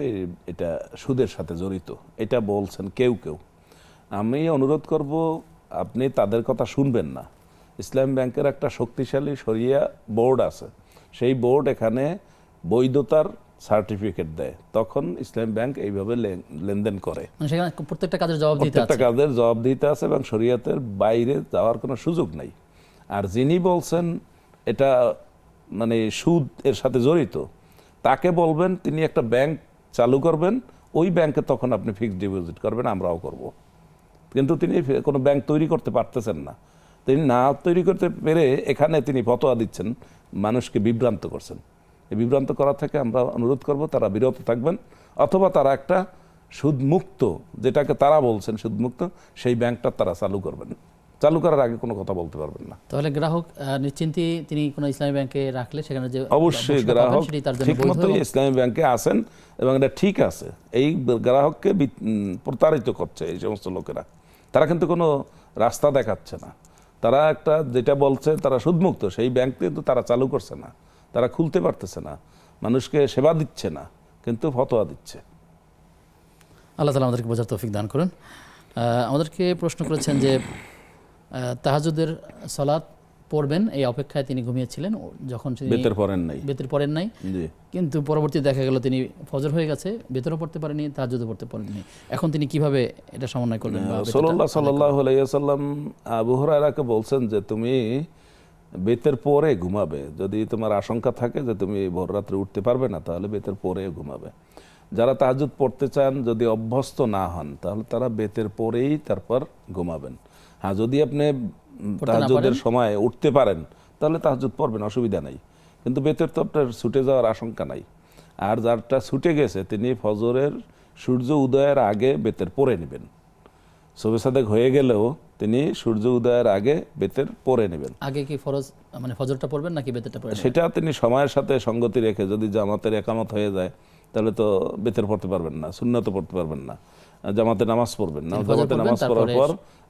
এটা সুদের সাথে জড়িত, এটা বলছেন কেউ কেউ। আমি অনুরোধ করব, আপনি তাদের কথা শুনবেন না। ইসলামী ব্যাংকের একটা শক্তিশালী শরিয়া বোর্ড আছে, সেই বোর্ড এখানে বৈধতার সার্টিফিকেট দেয়, তখন ইসলামী ব্যাংক এইভাবে লেনদেন করে। মানে সেখানে প্রত্যেকটা কাজের জবাব দিতে প্রত্যেকটা আছে। কাজের জবাব দিতে আছে এবং শরীয়তের বাইরে যাওয়ার কোনো সুযোগ নাই। আর যিনি বলছেন এটা মানে সুদ এর সাথে জড়িত, তাকে বলবেন তিনি একটা ব্যাংক চালু করবেন, ওই ব্যাংকে তখন আপনি ফিক্সড ডিপোজিট করবেন, আমরাও করব। কিন্তু তিনি কোনো ব্যাংক তৈরি করতে পারতেছেন না। তিনি না তৈরি করতে পেরে এখানে তিনি ফতোয়া দিচ্ছেন, মানুষকে বিভ্রান্ত করছেন। এই বিভ্রান্ত করা থেকে আমরা অনুরোধ করব তারা বিরত থাকবেন, অথবা তারা একটা সুদমুক্ত, যেটাকে তারা বলছেন সুদমুক্ত, সেই ব্যাংকটা তারা চালু করবেন। চালু করার আগে কোনো কথা বলতে পারবেন না। তাহলে গ্রাহক নিশ্চিন্তে তিনি কোনো ইসলামী ব্যাংকে রাখলে সেখানে যে অবশ্যই অবশ্যই গ্রাহক সেটি তার জন্য ঠিক বৈধ মতো এবং ইসলামী ব্যাংকে আসেন এবং এটা ঠিক আছে। এই গ্রাহককে প্রতারিত করছে এই সমস্ত লোকেরা, তারা কিন্তু কোনো রাস্তা দেখাচ্ছে না। তারা একটা যেটা বলছে তারা সুদমুক্ত, সেই ব্যাংক কিন্তু তারা চালু করছে না, তারা খুলতে পারতেছে না, মানুষকে সেবা দিচ্ছে না, কিন্তু ফতোয়া দিচ্ছে। আল্লাহ তাআলা আমাদেরকে বোঝার তৌফিক দান করুন। আমাদেরকে প্রশ্ন করেছেন যে তাহাজ্জুদের সালাত পড়বেন এই অপেক্ষায় তিনি ঘুমিয়েছিলেন যখন তিনি বেতের পড়েন নাই। বেতের পড়েন নাই, জি। কিন্তু পরবর্তী দেখা গেল তিনি ফজর হয়ে গেছে, বেতেরও পড়তে পারেনি, তাহাজ্জুদও পড়তে পারেননি। এখন তিনি কিভাবে এটা সমন্বয় করবেন? রাসূলুল্লাহ সাল্লাল্লাহু আলাইহি ওয়াসাল্লাম আবু হুরায়রাকে বলছেন যে তুমি বেতের পরে ঘুমাবে, যদি তোমার আশঙ্কা থাকে যে তুমি ভোর রাত্রে উঠতে পারবে না, তাহলে বেতের পরে ঘুমাবে। যারা তাহাজ্জুদ পড়তে চান, যদি অভ্যস্ত না হন, তাহলে তারা বেতের পরেই তারপর ঘুমাবেন। হ্যাঁ, যদি আপনি তাহাজ্জুদের সময় উঠতে পারেন তাহলে তাহাজ্জুদ পড়বেন, অসুবিধা নাই। কিন্তু বেতের তো আপনার ছুটে যাওয়ার আশঙ্কা নাই। আর যারটা ছুটে গেছে তিনি ফজরের সূর্য উদয়ের আগে বেতের পরে নেবেন। সুবহ সাদেক হয়ে গেলেও তিনি সূর্য উদয়ের আগে বেতের পরে নেবেন। আগে কি ফরজ মানে ফজরটা পড়বেন নাকি বেতেরটা পড়বেন? সেটা তিনি সময়ের সাথে সঙ্গতি রেখে, যদি জামাতের একামত হয়ে যায় তাহলে তো বেতের পড়তে পারবেন না, সুন্নাতও পড়তে পারবেন না, জামাতে নামাজ পড়বেন না। জামাতে নামাজ পড়ার পর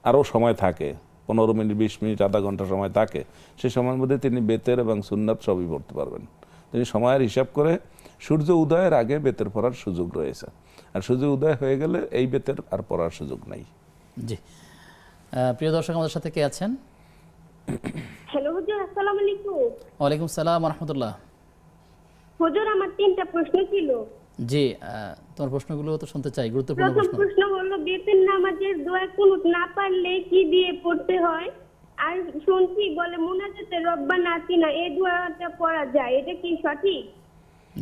আরও সময় থাকে, 15 মিনিট 20 মিনিট আধা ঘন্টা সময় থাকে, সেই সময়ের মধ্যে তিনি বেতের এবং সুন্নাত সবই পড়তে পারবেন। তিনি সময়ের হিসাব করে সূর্য উদয়ের আগে বেতের পড়ার সুযোগ রয়েছে, আর সূর্য উদয় হয়ে গেলে এই বেতের আর পড়ার সুযোগ নাই। জি। প্রিয় দর্শক, আমাদের সাথে কে আছেন? হ্যালো হুজুর, আসসালামু আলাইকুম। ওয়ালাইকুম সালাম ওয়া রাহমাতুল্লাহ। হুজুর, আমার 3টা প্রশ্ন ছিল। জি, তোমার প্রশ্নগুলো তো শুনতে চাই, গুরুত্বপূর্ণ প্রথম প্রশ্ন। প্রশ্ন হলো বেতের নামাজের দোয়া কুনুত না পারলে কি দিয়ে পড়তে হয়? আর শুনছি বলে মুনাজাতে রব্বানা আতিনা এই দোয়াটা পড়া যায়, এটা কি সঠিক?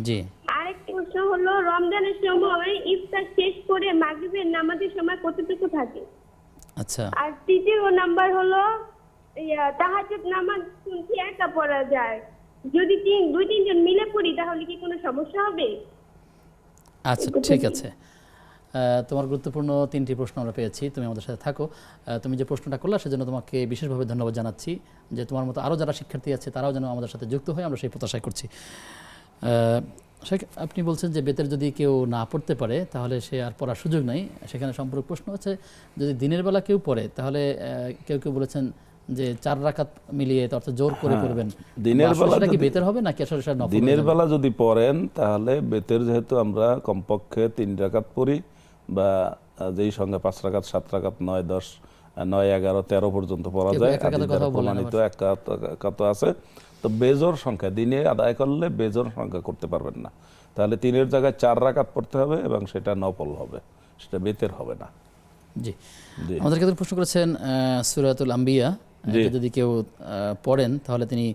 জি। আরেকটা প্রশ্ন হলো রমজানের সময় ইফতার শেষ করে মাগরিবের নামাজের সময় কতটুকু থাকে? আচ্ছা। আর তৃতীয় নাম্বার হলো তাহাজ্জুদ নামাজ শুনছি একা পড়া যায়, যদি 2-3 জন মিলে পড়ি তাহলে কি কোনো সমস্যা হবে? আচ্ছা, ঠিক আছে। তোমার গুরুত্বপূর্ণ 3টি প্রশ্ন আমরা পেয়েছি, তুমি আমাদের সাথে থাকো। তুমি যে প্রশ্নটা করলে সেজন্য তোমাকে বিশেষভাবে ধন্যবাদ জানাচ্ছি, যে তোমার মতো আরও যারা শিক্ষার্থী আছে তারাও যেন আমাদের সাথে যুক্ত হয়, আমরা সেই প্রত্যাশা করছি। আপনি বলছেন যে বেতের যদি কেউ না পড়তে পারে তাহলে সে আর পড়ার সুযোগ নাই। সেখানে সম্পূর্ণ প্রশ্ন হচ্ছে যদি দিনের বেলা কেউ পড়ে তাহলে কেউ কেউ বলেছেন যে 4 রাকাত মিলিয়ে, অর্থাৎ জোর করে পড়বেন। দিনের বেলা কি বেতের হবে নাকি আসলে সেটা নফল? দিনের বেলা যদি পড়েন তাহলে বেতের, যেহেতু আমরা কমপক্ষে 3 রাকাত পড়ি, বা যেই সঙ্গে 5 রাকাত 7 রাকাত 9 10 9 11 13 পর্যন্ত পড়া যায়, প্রমাণিত এক রাকাত আছে। তো বেজোর সংখ্যা দিনে আদায় করলে বেজোর সংখ্যা করতে পারবেন না, তাহলে 3-এর জায়গায় 4 রাকাত পড়তে হবে এবং সেটা নফল হবে, সেটা বেতের হবে না। জি। আমাদেরকে প্রশ্ন করেছেন সূরাতুল আম্বিয়া, যদি কেউ পড়েন তাহলে তিনি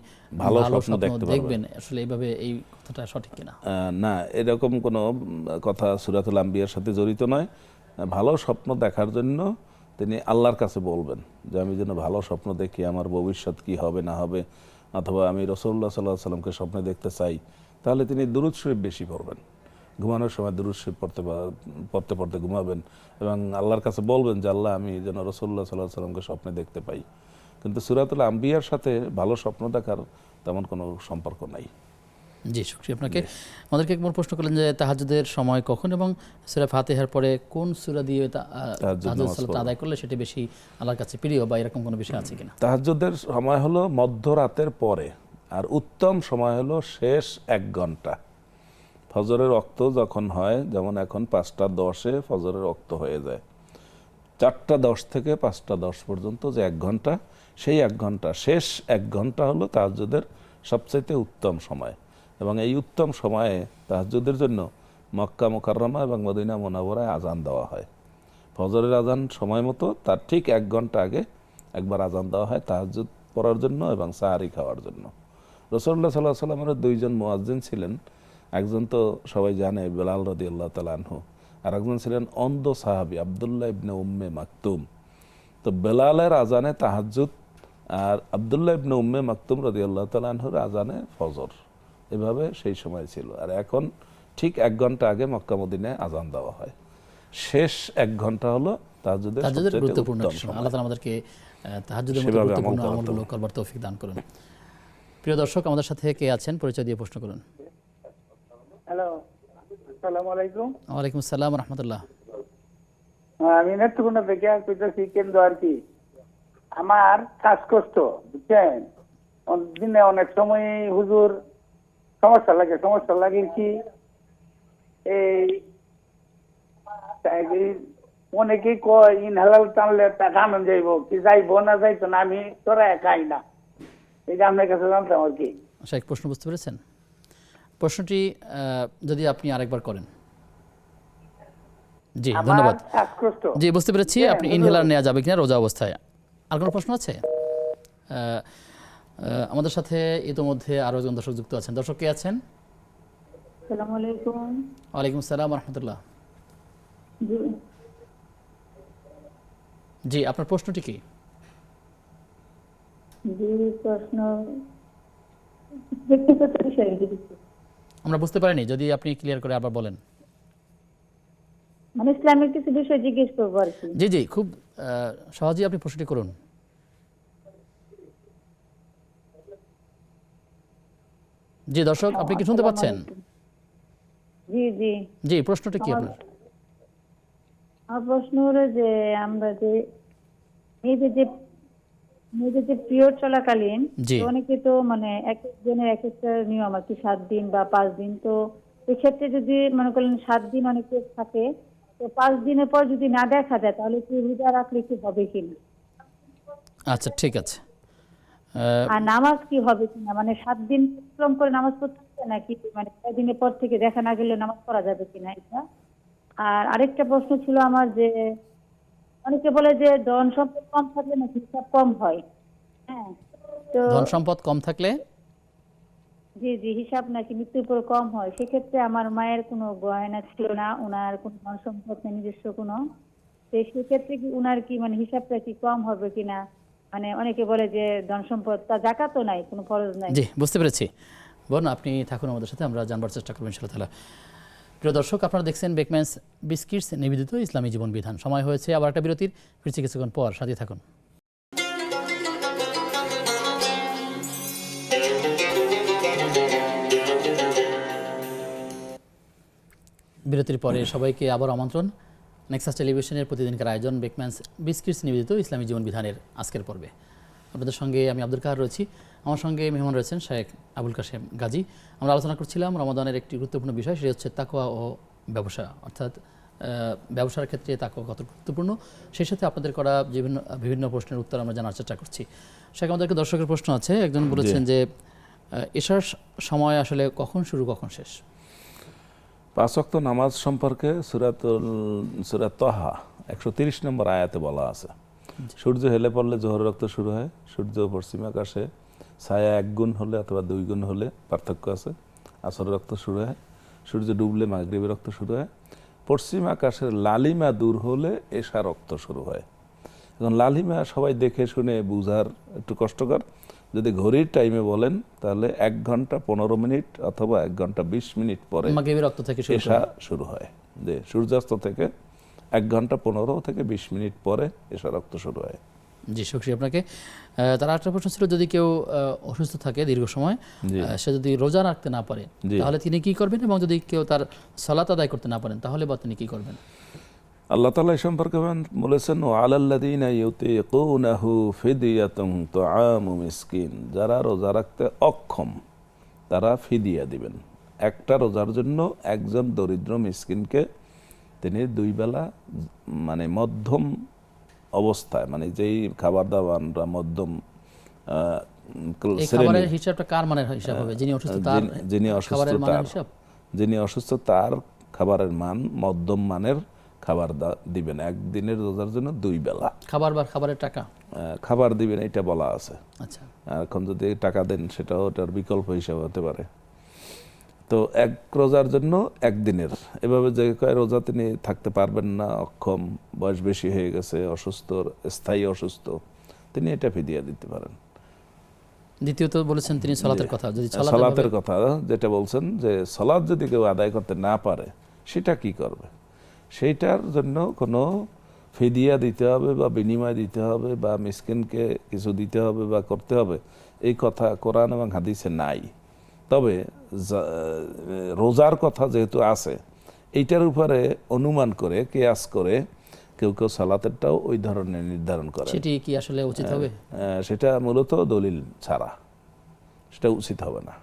ভালো স্বপ্ন দেখবেন, আসলে এইভাবে এই কথাটা সঠিক কিনা? না, এরকম কোনো কথা সূরাতুল আম্বিয়ার সাথে জড়িত নয়। ভালো স্বপ্ন দেখার জন্য তিনি আল্লাহর কাছে বলবেন যে আমি যেন ভালো স্বপ্ন দেখি, আমার ভবিষ্যৎ কি হবে না হবে, অথবা আমি রাসূলুল্লাহ সাল্লাল্লাহু আলাইহি ওয়াসাল্লামকে স্বপ্নে দেখতে চাই, তাহলে তিনি দুরূদ শরীফ বেশি পড়বেন। ঘুমানোর সময় দুরূদ শরীফ পড়তে পড়তে ঘুমাবেন এবং আল্লাহর কাছে বলবেন যে আল্লাহ আমি যেন রাসূলুল্লাহ সাল্লাল্লাহু আলাইহি ওয়াসাল্লামকে স্বপ্নে দেখতে পাই। কিন্তু সূরাতুল আম্বিয়ার সাথে ভালো স্বপ্ন দেখার তেমন কোনো সম্পর্ক নাই। জি, শুকরিয়া আপনাকে। আমাদেরকে একবার প্রশ্ন করলেন যে তাহাজ্জুদের সময় কখন এবং সূরা ফাতিহার পরে কোন সূরা দিয়ে তাহাজ্জুদ সালাত আদায় করলে সেটা বেশি আল্লাহর কাছে প্রিয়, বা এরকম কোনো বিষয় আছে কিনা? তাহাজ্জুদের সময় হলো মধ্যরাতের পরে, আর উত্তম সময় হলো শেষ 1 ঘন্টা। ফজরের ওয়াক্ত যখন হয়, যেমন এখন 5টা 10-এ ফজরের ওয়াক্ত হয়ে যায়, 4টা 10 থেকে 5টা 10 পর্যন্ত যে 1 ঘন্টা, সেই 1 ঘন্টা, শেষ 1 ঘন্টা হলো তাহাজ্জুদের সবচাইতে উত্তম সময়, এবং এই উত্তম সময়ে তাহাজ্জুদের জন্য মক্কা মুকাররমা এবং মদিনা মুনাওয়ারায় আজান দেওয়া হয়। ফজরের আজান সময় মতো তার ঠিক 1 ঘন্টা আগে একবার আজান দেওয়া হয় তাহাজ্জুদ পড়ার জন্য এবং সাহারি খাওয়ার জন্য। রাসূলুল্লাহ সাল্লাল্লাহু আলাইহি ওয়াসাল্লামের 2 জন মুয়াজ্জিন ছিলেন, একজন তো সবাই জানে বেলাল রাদিয়াল্লাহু তাআলা আনহু, আর একজন ছিলেন অন্ধ সাহাবী আব্দুল্লাহ ইবনে উম্মে মাকতুম। তো বেলালের আজানে তাহাজ্জুদ আর আব্দুল্লাহ ইবনে উম্মে মাকতুম রাদিয়াল্লাহু তাআলা আনহুর আজানে ফজর, এভাবে সেই সময় ছিল। আর এখন ঠিক 1 ঘন্টা আগে মক্কা মদিনায় আজান দেওয়া হয়। শেষ 1 ঘন্টা হলো তাহাজ্জুদের সবচেয়ে গুরুত্বপূর্ণ উত্তম সময়। সময়। আল্লাহ তাআলা আমাদেরকে তাহাজ্জুদের মতো সেভাবে আমল গুরুত্বপূর্ণ করাতে আমলগুলো হবে। করবার তৌফিক দান করুন। প্রিয় দর্শক, আমাদের সাথে কে আছেন পরিচয় দিয়ে প্রশ্ন করুন। হ্যালো, আসসালামু আলাইকুম। ওয়ালাইকুম আসসালাম ওয়া রাহমাতুল্লাহ। আমি নেত্রকোনা থেকে কইতেছি, কেন্দ্র আর কি আমার শ্বাসকষ্ট, বুঝছেন, দিনে অনেক সময় হুজুর সমস্যা লাগে কি এই অনেকেই কয় ইনহেলার টানলে টাকানো যাইব, কি যাইব না যাইতো না, আমি তোরা খাই না। এটা আপনার কাছে জানতাম আর কি। আচ্ছা, এক প্রশ্ন বুঝতে পেরেছেন? প্রশ্নটি যদি আপনি আরেকবার করেন। জি, আমার ধন্যবাদ। শ্বাসকষ্ট, জি, বুঝতে পেরেছি। আপনি হ্যাঁ, ইনহেলার নেওয়া যাবে কিনা রোজা অবস্থায়। আর কোনো প্রশ্ন আছে? আমাদের সাথে ইতোমধ্যে আরও একজন দর্শক যুক্ত আছেন। দর্শক কে আছেন? আসসালামু আলাইকুম। ওয়ালাইকুম আসসালাম ওয়া রাহমাতুল্লাহ। জি, জি, আপনার প্রশ্নটি কি? জি, প্রশ্ন ব্যক্তিগত বিষয়ে। আমরা বুঝতে পারিনি, যদি আপনি ক্লিয়ার করে আবার বলেন। মানে ইসলামিক কিছু বিষয় জিজ্ঞেস করবো আর কি। জি জি, খুব সহজেই আপনি প্রশ্নটি করুন। জি দর্শক, আপনি কি শুনতে পাচ্ছেন? জি জি, জি, প্রশ্নটি কি আপনার? আমার প্রশ্ন হলো যে আমরা যে মেয়েদের যে পিরিয়ড চলাকালীন, জি। তো অনেকে তো মানে এক একজনের এক একটা নিয়ম আর কি, 7 দিন বা 5 দিন। তো এক্ষেত্রে যদি মনে করেন 7 দিন অনেকে থাকে, তো 5 দিনের পর যদি না দেখা যায় তাহলে কি রোজা রাখলে কি হবে কিনা, আচ্ছা, ঠিক আছে। আর নামাজ কি হবে কিনা, মানে 7 দিন পরিশ্রম করে নামাজ পড়তে হবে নাকি, মানে 6 দিনের পর থেকে দেখা না গেলে নামাজ পড়া যাবে কিনা এটা। আর আরেকটা প্রশ্ন ছিল আমার, যে অনেকে বলে যে ধন সম্পদ কম থাকলে নাকি হিসাব কম হয়। হ্যাঁ, তো ধন সম্পদ কম থাকলে জি জি, হিসাব নাকি মৃত্যুর পর কম হয়। সেক্ষেত্রে আমার মায়ের কোনো গয়না ছিল না, ওনার কোনো ধন সম্পদ নেই নিজস্ব কোনো, তো সেক্ষেত্রে কি উনার কি মানে হিসাবটা কি কম হবে কিনা, মানে অনেকে বলে যে ধন সম্পদ তা জাকাতও নাই, কোনো ফরজ নাই। জি, বুঝতে পেরেছি। বোন, আপনি থাকুন আমাদের সাথে, আমরা জানবার চেষ্টা করবো ইনশাআল্লাহ তাআলা। প্রিয় দর্শক, আপনারা দেখছেন বেকম্যানস বিস্কিটস নিবেদিত ইসলামী জীবন বিধান। সময় হয়েছে আবার একটা বিরতির, ফিরছি কিছুক্ষণ পর, সাথে থাকুন। বিরতির পরে সবাইকে আবার আমন্ত্রণ নেক্সাস টেলিভিশনের প্রতিদিনকার আয়োজন বেকম্যানস বিস্কিটস নিবেদিত ইসলামী জীবন বিধানের আজকের পর্বে। আপনাদের সঙ্গে আমি আব্দুল কাহার রয়েছি, আমার সঙ্গে মেহমান রয়েছেন শেখ আবুল কাশেম গাজী। আমরা আলোচনা করছিলাম রমাদানের একটি গুরুত্বপূর্ণ বিষয়, সেটি হচ্ছে তাকওয়া ও ব্যবসা, অর্থাৎ ব্যবসার ক্ষেত্রে তাকওয়া কত গুরুত্বপূর্ণ, সেই সাথে আপনাদের করা বিভিন্ন প্রশ্নের উত্তর আমরা জানার চেষ্টা করছি। শেখ, আমাদেরকে দর্শকের প্রশ্ন আছে, একজন বলেছেন যে এশার সময় আসলে কখন শুরু কখন শেষ? 5 ওয়াক্ত নামাজ সম্পর্কে সূরা তাহা 130 নম্বর আয়াতে বলা আছে, সূর্য হেলে পড়লে জোহরের রক্ত শুরু হয়, সূর্য পশ্চিম আকাশে ছায়া 1 গুণ হলে অথবা 2 গুণ হলে পার্থক্য আছে, আসরের রক্ত শুরু হয়, সূর্য ডুবলে মাগরিবের রক্ত শুরু হয়, পশ্চিম আকাশের লালিমা দূর হলে এশা রক্ত শুরু হয়। এখন লালিমা সবাই দেখে শুনে বুঝার একটু কষ্টকর, যদি ঘড়ির টাইমে বলেন তাহলে 1 ঘন্টা 15 মিনিট অথবা 1 ঘন্টা 20 মিনিট পরে মাগরিবের রক্ত থেকে এশা শুরু হয়। যে সূর্যাস্ত থেকে 1 ঘন্টা 15 থেকে 20 মিনিট পরে এশা রক্ত শুরু হয়। জি, শুকরিয়া আপনাকে। তার আরেকটা প্রশ্ন ছিল, যদি কেউ অসুস্থ থাকে দীর্ঘ সময়, সে যদি রোজা রাখতে না পারে তাহলে তিনি কি করবেন, এবং যদি কেউ তার সালাত আদায় করতে না পারেন তাহলে বা তিনি কি করবেন? আল্লাহ তাআলা এই সম্পর্কে বলেছেন, ওয়ালাল্লাযীনা ইউতীকুনাহু ফিদিয়াতুন তুআমু মিসকিন, যারা রোজা রাখতে অক্ষম তারা ফিদিয়া দিবেন। একটা রোজার জন্য একজন দরিদ্র মিসকিনকে তিনি 2 বেলা মানে মধ্যম অবস্থায়, মানে যেই খাবার দাবার আমরা মধ্যম এই শ্রেণী। খাবারের হিসাবটা কার মানের হিসাব হবে? যিনি অসুস্থ তার যিনি অসুস্থ খাবারের মানের তার, হিসাব? যিনি অসুস্থ তার খাবারের মান মধ্যম মানের খাবার দিবেন। একদিনের রোজার জন্য 2 বেলা খাবার বা খাবারের টাকা? খাবার দিবেন, এটা বলা আছে। আচ্ছা, আর এখন যদি টাকা দেন সেটাও ওটার বিকল্প হিসাবে হতে পারে। তো এক রোজার জন্য একদিনের, এভাবে যে কয় রোজা তিনি থাকতে পারবেন না, অক্ষম, বয়স বেশি হয়ে গেছে, অসুস্থ, স্থায়ী অসুস্থ, তিনি এটা ফিদিয়া দিতে পারেন। দ্বিতীয়ত বলেছেন তিনি সালাতের কথা, যদি সালাতের কথা যেটা বলছেন যে সালাত যদি কেউ আদায় করতে না পারে সেটা কি করবে, সেইটার জন্য কোনো ফিদিয়া দিতে হবে বা বিনিময় দিতে হবে বা মিসকিনকে কিছু দিতে হবে বা করতে হবে, এই কথা কোরআন এবং হাদিসে নাই। তবে রোজার কথা যেহেতু আছে, এইটার উপরে অনুমান করে, কিয়াস করে কেউ কেউ সালাতেরটাও ওই ধরনের নির্ধারণ করে। সেটি কি আসলে উচিত হবে? সেটা মূলত দলিল ছাড়া সেটা উচিত হবে না।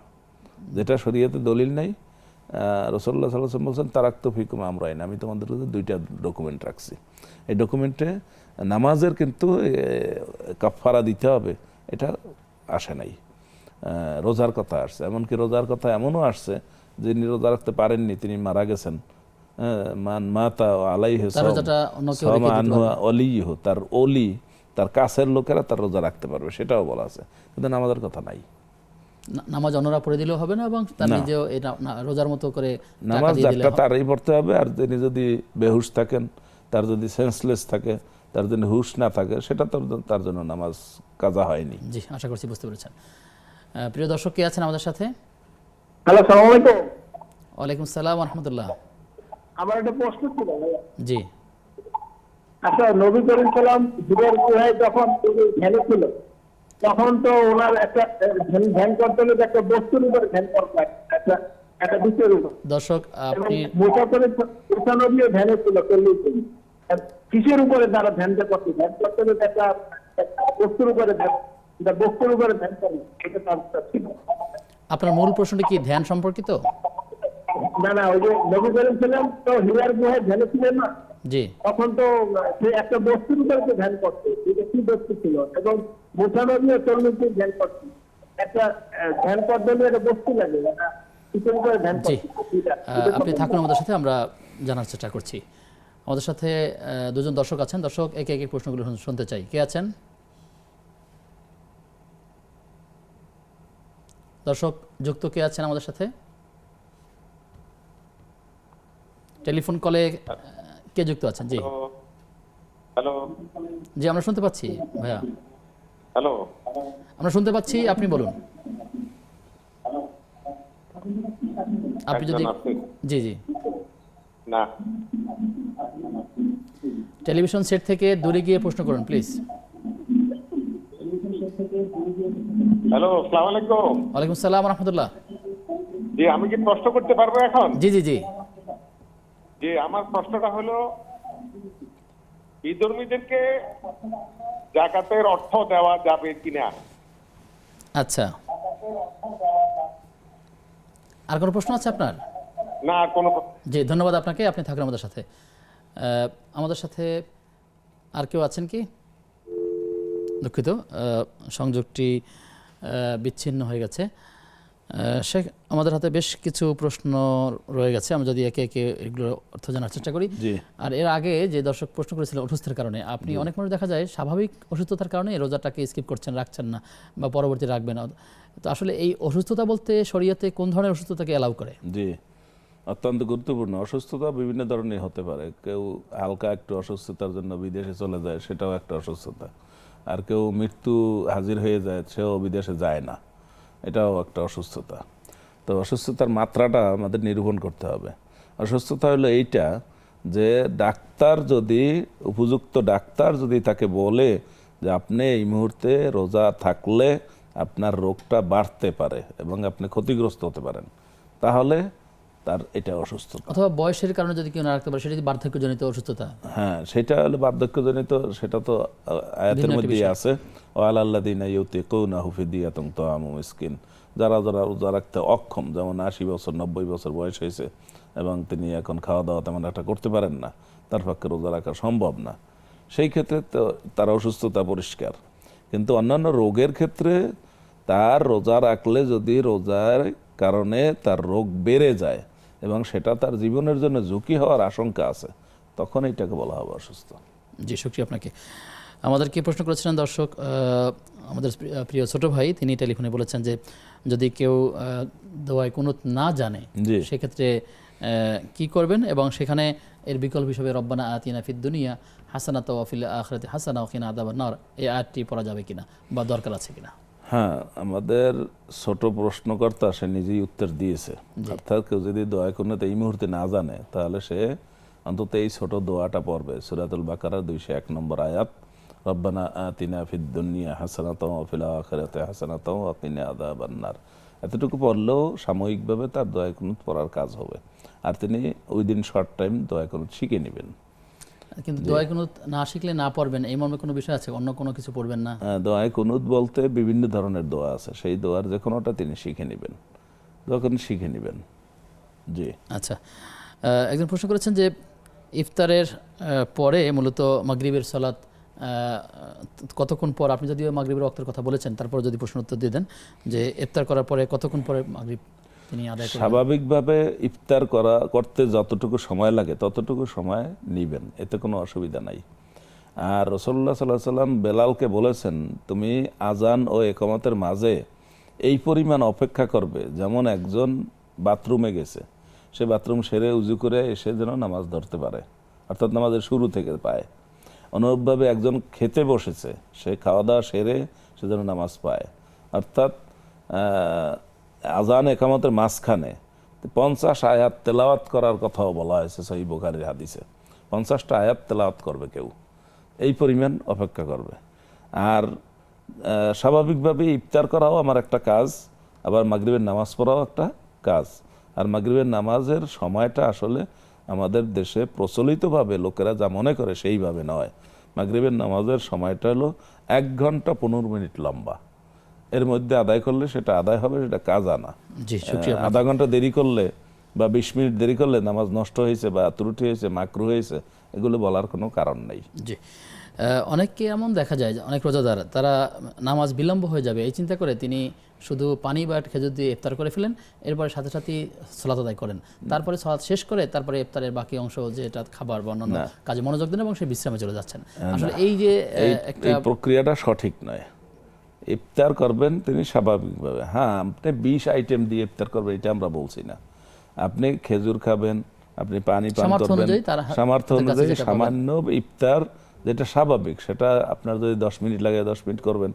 যেটা শরীয়তে দলিল নাই, রাসূলুল্লাহ সাল্লাল্লাহু আলাইহি ওয়াসাল্লাম বলছেন তারাকতু ফিকুম আমরাইন, আমি তোমাদের কাছে 2টা ডকুমেন্ট রাখছি। এই ডকুমেন্টে নামাজের কিন্তু কাফারা দিতে হবে এটা আসে নাই। রোজার কথা আসছে, এমনকি রোজার কথা এমনও আসছে যিনি রোজা রাখতে পারেননি, তিনি মারা গেছেন, মান মাতা আলাইহি ওলিহু, তার ওলি, তার কাছের লোকেরা তার রোজা রাখতে পারবে, সেটাও বলা আছে, কিন্তু নামাজের কথা নাই। নামাজ অন্যরা পড়ে দিলেও হবে না এবং তার নিজেও রোজার মতো করে নামাজ যারটা তারই পড়তে হবে। আর তিনি যদি বেহুশ থাকেন, তার যদি সেন্সলেস থাকে, তার যদি হুশ না থাকে, সেটা তার জন্য নামাজ কাজা হয়নি। জি, আশা করছি বুঝতে পেরেছেন। প্রিয় দর্শক, কে আছেন আমাদের সাথে? হ্যালো, আসসালামু আলাইকুম। ওয়ালাইকুম আসসালাম ওয়া রাহমাতুল্লাহ। আমার একটা প্রশ্ন ছিল। জি, আচ্ছা, নবী করিম সাল্লাম যুগের গুহায় যখন ধ্যানে ছিল, তখন তো ওনার একটা ধ্যান করতে হলে একটা বস্তুর উপরে ধ্যান করতে হয়, একটা বিষয়ের উপর। দর্শক আপনি মুসা করে নবীও ধ্যানে ছিল, কিসের উপরে তারা ধ্যানটা করতে? ধ্যান করতে হলে একটা বস্তুর উপরে ধ্যান, বস্তুর উপরে ধ্যান করে, এটা তার ছিল। আপনার মূল প্রশ্নটি কি ধ্যান সম্পর্কিত? না, ওই যে নবী করিম সাল্লাম তো হিরার গুহায় ধ্যানে ছিলেন না, জি, তখন তো সে একটা বস্তুর উপরে ধ্যান করছে, যেটা কি বস্তু ছিল, এবং মুসা নবীও চল্লিশ ধ্যান করছে। একটা ধ্যান পদ্ধতি একটা বস্তু লাগে, কিসের উপরে ধ্যান জি, করছে? আপনি থাকুন আমাদের সাথে, আমরা জানার চেষ্টা করছি। আমাদের সাথে 2জন দর্শক আছেন। দর্শক একে একে প্রশ্নগুলো শুনতে চাই। কে আছেন দর্শক? যুক্ত কে আছেন আমাদের সাথে? টেলিফোন কলে কে যুক্ত আছেন? জি, হ্যালো। জি, আমরা শুনতে পাচ্ছি ভাইয়া, হ্যালো, আমরা শুনতে পাচ্ছি, আপনি বলুন। আপনি যদি জি জি না, টেলিভিশন সেট থেকে দূরে গিয়ে প্রশ্ন করুন প্লিজ। হ্যালো, আসসালামু আলাইকুম। ওয়ালাইকুম আসসালাম ওয়া রাহমাতুল্লাহ। জি, আমি কি প্রশ্ন করতে পারবো এখন? জি জি জি জি, আমার প্রশ্নটা হলো, বিধর্মীদেরকে যাকাতের অর্থ দেওয়া যাবে কিনা? আচ্ছা, আর কোনো প্রশ্ন আছে আপনার? না, আর কোনো জি, ধন্যবাদ আপনাকে, আপনি থাকুন আমাদের সাথে। আমাদের সাথে আর কেউ আছেন কি? দুঃখিত, সংযোগটি বিচ্ছিন্ন হয়ে গেছে। শেখ, আমাদের হাতে বেশ কিছু প্রশ্ন রয়ে গেছে, আমরা যদি একে একে এগুলোর অর্থ জানার চেষ্টা করি। আর এর আগে যে দর্শক প্রশ্ন করেছিল অসুস্থতার কারণে, আপনি অনেক মানুষ দেখা যায় স্বাভাবিক অসুস্থতার কারণে রোজাটাকে স্কিপ করছেন, রাখছেন না বা পরবর্তী রাখবেন না। তো আসলে এই অসুস্থতা বলতে শরীয়তে কোন ধরনের অসুস্থতাকে অ্যালাউ করে? জি, অত্যন্ত গুরুত্বপূর্ণ। অসুস্থতা বিভিন্ন ধরনের হতে পারে। কেউ হালকা একটু অসুস্থতার জন্য বিদেশে চলে যায়, সেটাও একটা অসুস্থতা। আর কেউ মৃত্যু হাজির হয়ে যায়, সেও বিদেশে যায় না, এটাও একটা অসুস্থতা। তো অসুস্থতার মাত্রাটা আমাদের নিরূপণ করতে হবে। অসুস্থতা হলো এইটা যে উপযুক্ত ডাক্তার যদি তাকে বলে যে আপনি এই মুহূর্তে রোজা থাকলে আপনার রোগটা বাড়তে পারে এবং আপনি ক্ষতিগ্রস্ত হতে পারেন, তাহলে তার এটা অসুস্থতা। অথবা বয়সের কারণে যদি কেউ না রাখতে পারে, সেটা বার্ধক্যজনিত অসুস্থতা। হ্যাঁ, সেটা হলো বার্ধক্যজনিত, সেটা তো আয়াতের মধ্যেই আছে, ওয়ালাল্লাযিনা ইউতিকুনাহু ফিদিয়াতুন তাআমু মিসকিন। যারা রোজা রাখতে অক্ষম, যেমন 80 বছর 90 বছর বয়স হয়েছে এবং তিনি এখন খাওয়া দাওয়া তেমন একটা করতে পারেন না, তার পক্ষে রোজা রাখা সম্ভব না, সেই ক্ষেত্রে তো তার অসুস্থতা পরিষ্কার। কিন্তু অন্যান্য রোগের ক্ষেত্রে তার রোজা রাখলে যদি রোজার কারণে তার রোগ বেড়ে যায় এবং সেটা তার জীবনের জন্য ঝুঁকি হওয়ার আশঙ্কা আছে, তখন এটাকে বলা হবে অসুস্থ। জি, শুকরিয়া আপনাকে। আমাদেরকে প্রশ্ন করেছিলেন দর্শক, আমাদের প্রিয় ছোট ভাই, তিনি টেলিফোনে বলেছেন যে যদি কেউ দোয়ায় কুনুত না জানে জি। সেক্ষেত্রে কি করবেন, এবং সেখানে এর বিকল্প হিসেবে রব্বানা আতিনা ফিদ দুনিয়া হাসানাত ওয়া ফিল আখিরাতি হাসানা ওয়া কিনা আযাবান নার, এই আয়াতটি পড়া যাবে কিনা বা দরকার আছে কিনা? হ্যাঁ, আমাদের ছোট প্রশ্নকর্তা সে নিজেই উত্তর দিয়েছে। অর্থাৎ কেউ যদি দোয়া কুনুত এই মুহূর্তে না জানে তাহলে সে অন্তত এই ছোট দোয়াটা পড়বে, সূরাতুল বাকারার 201 নম্বর আয়াত, রব্বানা আতিনা ফিদ দুনিয়া হাসানাতাও ওয়া ফিল আখিরাতি হাসানাতাও ওয়া কিনা আযাবান নার। এতটুকু পড়লেও সাময়িকভাবে তার দোয়া কুনুত পড়ার কাজ হবে, আর তিনি ওই দিন শর্ট টাইম দোয়া কুনুত শিখে নেবেন। কিন্তু দোয়া কুনুত না শিখলে না পড়বেন এই মর্মে কোনো বিষয় আছে? অন্য কোনো কিছু পড়বেন না? দোয়া কুনুত বলতে বিভিন্ন ধরনের দোয়া আছে, সেই দোয়ার যে কোনোটা তিনি শিখে নেবেন, যখন শিখে নেবেন। জি। আচ্ছা, একজন প্রশ্ন করেছেন যে ইফতারের পরে মূলত মাগরিবের সালাত কতক্ষণ পর, আপনি যদিও মাগরিবের ওয়াক্তের কথা বলেছেন, তারপর যদি প্রশ্ন উত্তর দিয়ে দেন যে ইফতার করার পরে কতক্ষণ পরে মাগরিব তিনি আদায় করবেন? স্বাভাবিকভাবে ইফতার করতে যতটুকু সময় লাগে ততটুকু সময় নেবেন, এতে কোনো অসুবিধা নাই। আর রাসূলুল্লাহ সাল্লাল্লাহু আলাইহি ওয়াসাল্লাম বেলালকে বলেছেন তুমি আজান ও ইকামতের মাঝে এই পরিমাণ অপেক্ষা করবে যেমন একজন বাথরুমে গেছে, সে বাথরুম সেরে উজু করে এসে যেন নামাজ ধরতে পারে, অর্থাৎ নামাজের শুরু থেকে পায়। অনুরূপভাবে একজন খেতে বসেছে, সে খাওয়া দাওয়া সেরে সে যেন নামাজ পায়, অর্থাৎ আজান একামতের মাঝখানে 50 আয়াত তেলাওয়াত করার কথাও বলা হয়েছে সহিহ বুখারীর হাদিসে। 50টা আয়াত তেলাওয়াত করবে কেউ, এই পরিমাণ অপেক্ষা করবে। আর স্বাভাবিকভাবে ইফতার করাও আমার একটা কাজ, আবার মাগরিবের নামাজ পড়াও একটা কাজ। আর মাগরিবের নামাজের সময়টা আসলে আমাদের দেশে প্রচলিতভাবে লোকেরা যা মনে করে সেইভাবে নয়। মাগরিবের নামাজের সময়টা হলো 1 ঘন্টা 15 মিনিট লম্বা, এর মধ্যে আদায় করলে সেটা আদায় হবে, সেটা কাজা না। জি, শুকরিয়া। আধা ঘন্টা দেরি করলে বা 20 মিনিট দেরি করলে নামাজ নষ্ট হয়েছে বা ত্রুটি হয়েছে, মাকরুহ হয়েছে, এগুলো বলার কোনো কারণ নেই। জি, অনেককে এমন দেখা যায় যে অনেক রোজাদার তারা নামাজ বিলম্ব হয়ে যাবে এই চিন্তা করে তিনি শুধু পানি বা খেজুর দিয়ে ইফতার করে ফেলেন, এরপরে সাথে সাথেই সালাত আদায় করেন, তারপরে সালাত শেষ করে তারপরে ইফতারের বাকি অংশ যেটা খাবার বা অন্যান্য কাজে মনোযোগ দেন এবং সে বিশ্রামে চলে যাচ্ছেন। আসলে এই যে একটা প্রক্রিয়াটা সঠিক নয়। ইফতার করবেন তিনি স্বাভাবিকভাবে। হ্যাঁ, আপনি 20 আইটেম দিয়ে ইফতার করবেন এটা আমরা বলছি না। আপনি খেজুর খাবেন, আপনি পানি পান করবেন, সামর্থ্য অনুযায়ী সামান্য ইফতার যেটা স্বাভাবিক, সেটা আপনার যদি 10 মিনিট লাগে 10 মিনিট করবেন,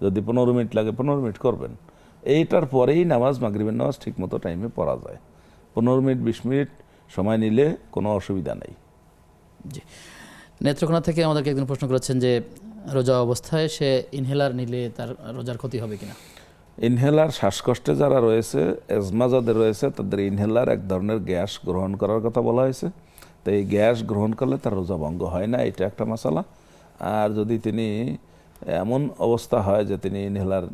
যদি 15 মিনিট লাগে 15 মিনিট করবেন। এইটার পরেই নামাজ, মাগরিবের নামাজ ঠিক মতো টাইমে পড়া যায়। 15 মিনিট 20 মিনিট সময় নিলে কোনো অসুবিধা নেই। জি, নেত্রকোনা থেকে আমাদেরকে একজন প্রশ্ন করেছেন যে রোজা অবস্থায় সে ইনহেলার নিলে তার রোজার ক্ষতি হবে কিনা? ইনহেলার শ্বাসকষ্টে যারা রয়েছে, এজমা যাদের রয়েছে, তাদের ইনহেলার এক ধরনের গ্যাস গ্রহণ করার কথা বলা হয়েছে। তো এই গ্যাস গ্রহণ করলে তার রোজা ভঙ্গ হয় না, এটা একটা মাসালা। আর যদি তিনি এমন অবস্থা হয় যে তিনি ইনহেলার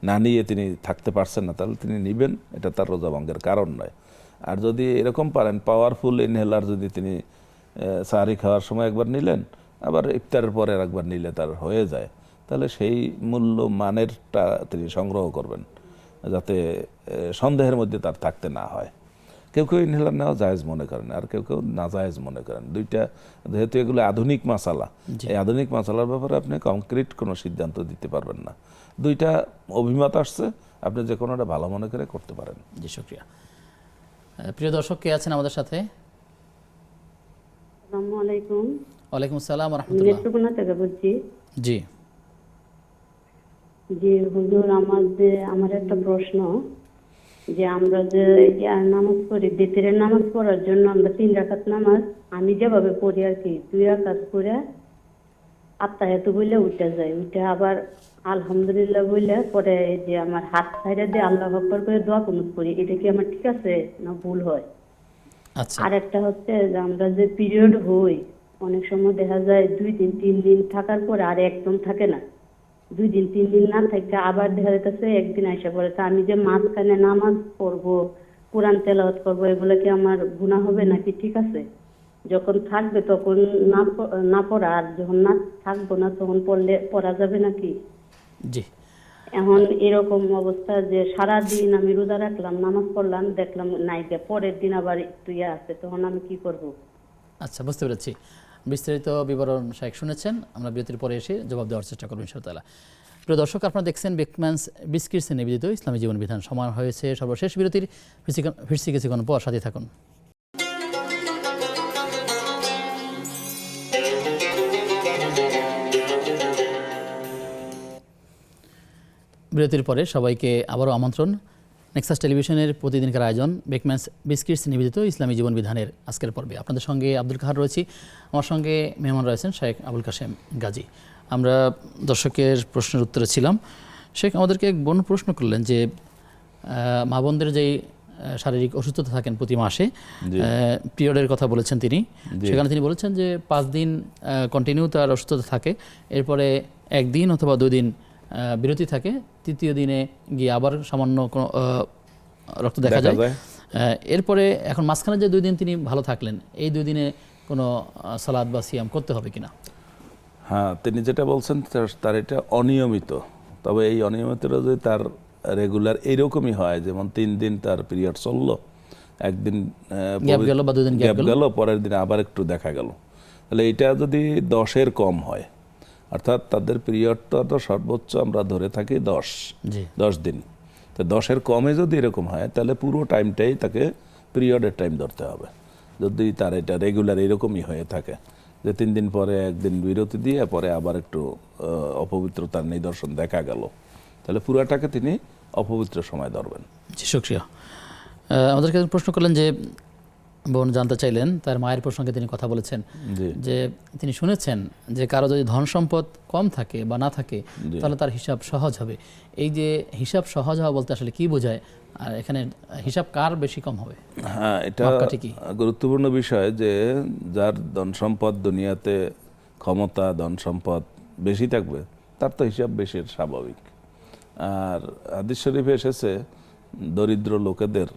না নিয়ে তিনি থাকতে পারছেন না, তাহলে তিনি নেবেন, এটা তার রোজা ভঙ্গের কারণ নয়। আর যদি এরকম পারেন পাওয়ারফুল ইনহেলার যদি তিনি সাহারি খাওয়ার সময় একবার নিলেন, আবার ইফতারের পরে একবার নিলে তার হয়ে যায়, তাহলে সেই মূল্য মানেরটা তিনি সংগ্রহ করবেন যাতে সন্দেহের মধ্যে তার থাকতে না হয়। কেউ কেউ ইনহেলার নেওয়া জায়েজ মনে করেন, আর কেউ কেউ না জায়েজ মনে করেন। দুইটা, যেহেতু এগুলো আধুনিক মাসালা, এই আধুনিক মাসালার ব্যাপারে আপনি কংক্রিট কোনো সিদ্ধান্ত দিতে পারবেন না। দুইটা অভিমত আসছে, আপনি যে কোনোটা ভালো মনে করে করতে পারেন। জি, শুকরিয়া। প্রিয় দর্শক, কে আছেন আমাদের সাথে? আসসালামু আলাইকুম। ওয়ালাইকুম আসসালাম ওয়া রাহমাতুল্লাহ। নেত্রকোনা থেকে বলছি। জি জি হুজুর, আমার একটা প্রশ্ন, যে আমরা যে নামাজ পড়ি, বিতরের নামাজ পড়ার জন্য আমরা 3 রাকাত নামাজ আমি যেভাবে পড়ি আর কি, 2 রাকাত করে আত্তাহিয়াতু বলে উঠে যায়, উঠে আবার আলহামদুলিল্লাহ বলে পরে যে আমার হাত ছাইড়া দিয়ে আল্লাহু আকবার করে দোয়া কুনুত করি, এটা কি আমার ঠিক আছে না ভুল হয়? আচ্ছা, আর একটা হচ্ছে যে আমরা যে পিরিয়ড হই, অনেক সময় দেখা যায় 2 দিন 3 দিন থাকার পরে আর একদম থাকে না, 2 দিন 3 দিন না থাকে আবার দেখা যাচ্ছে একদিন আইসা পড়ে। তা আমি যে মাঝখানে নামাজ পড়বো, কোরআন তেলাওয়াত করবো, এগুলো কি আমার গুনাহ হবে নাকি ঠিক আছে? যখন থাকবে তখন না পড়া, আর যখন না থাকবো না তখন পড়া যাবে নাকি? জি, এখন এরকম অবস্থা যে সারাদিন আমি রোজা রাখলাম, নামাজ পড়লাম, দেখলাম নাই, যে পরের দিন আবার একটু আছে, তখন আমি কি করব? আচ্ছা, বুঝতে পেরেছি। বিস্তারিত বিবরণ শেখ শুনেছেন, আমরা বিরতির পরে এসে জবাব দেওয়ার চেষ্টা করব ইনশাআল্লাহ। প্রিয় দর্শক, আপনারা দেখছেন বেকম্যানস বিস্কিটসে নিবেদিত ইসলামী জীবন বিধান। সময় হয়েছে সর্বশেষ বিরতির। ফিরছি কিছুক্ষণ পর, সাথে থাকুন। বিরতির পরে সবাইকে আবারও আমন্ত্রণ নেক্সাস টেলিভিশনের প্রতিদিনকার আয়োজন বেকম্যানস বিস্কিটস নিবেদিত ইসলামী জীবন বিধানের আজকের পর্বে। আপনাদের সঙ্গে আব্দুল কাহার রয়েছি, আমার সঙ্গে মেহমান রয়েছেন শেখ আবুল কাশেম গাজী। আমরা দর্শকের প্রশ্নের উত্তরে ছিলাম। শেখ আমাদেরকে এক বোন প্রশ্ন করলেন যে মা বোনদের যেই শারীরিক অসুস্থতা থাকেন প্রতি মাসে, পিরিয়ডের কথা বলেছেন তিনি, সেখানে তিনি বলেছেন যে 5 দিন কন্টিনিউ তার অসুস্থতা থাকে, এরপরে 1 দিন অথবা 2 দিন বিরতি থাকে, তৃতীয় দিনে গিয়ে আবার সামান্য কোনো রক্ত দেখা যায়। এরপরে এখন মাঝখানে যে 2 দিন তিনি ভালো থাকলেন, এই 2 দিনে কোনো সালাদ বা সিয়াম করতে হবে কিনা? হ্যাঁ, তিনি যেটা বলছেন তার এটা অনিয়মিত। তবে এই অনিয়মিতটা যদি তার রেগুলার এইরকমই হয়, যেমন 3 দিন তার পিরিয়ড চললো, 1 দিন গ্যাপ গেল বা 2 দিন গ্যাপ গেল, পরের দিন আবার একটু দেখা গেল, তাহলে এটা যদি 10-এর কম হয়, অর্থাৎ তাদের পিরিয়ডটা তো সর্বোচ্চ আমরা ধরে থাকি 10 দিন, তো 10-এর কমে যদি এরকম হয় তাহলে পুরো টাইমটাই তাকে পিরিয়ডের টাইম ধরতে হবে। যদি তার এটা রেগুলার এরকমই হয়ে থাকে যে 3 দিন পরে 1 দিন বিরতি দিয়ে পরে আবার একটু অপবিত্রতার নিদর্শন দেখা গেল, তাহলে পুরাটাকে তিনি অপবিত্র সময় ধরবেন। জি, শুকরিয়া। আমাদেরকে প্রশ্ন করলেন যে বোন জানতে চাইলেন, তার মায়ের প্রসঙ্গে তিনি কথা বলেছেন যে তিনি শুনেছেন যে কারো যদি ধন সম্পদ কম থাকে বা না থাকে তাহলে তার হিসাব সহজ হবে। এই যে হিসাব সহজ হওয়া বলতে আসলে কি বোঝায়, আর এখানে হিসাব কার বেশি কম হবে? হ্যাঁ, এটা গুরুত্বপূর্ণ বিষয় যে যার ধন সম্পদ দুনিয়াতে ক্ষমতা, ধন সম্পদ বেশি থাকবে তার তো হিসাব বেশি স্বাভাবিক। আর হাদিস শরীফে এসেছে দরিদ্র লোকেদের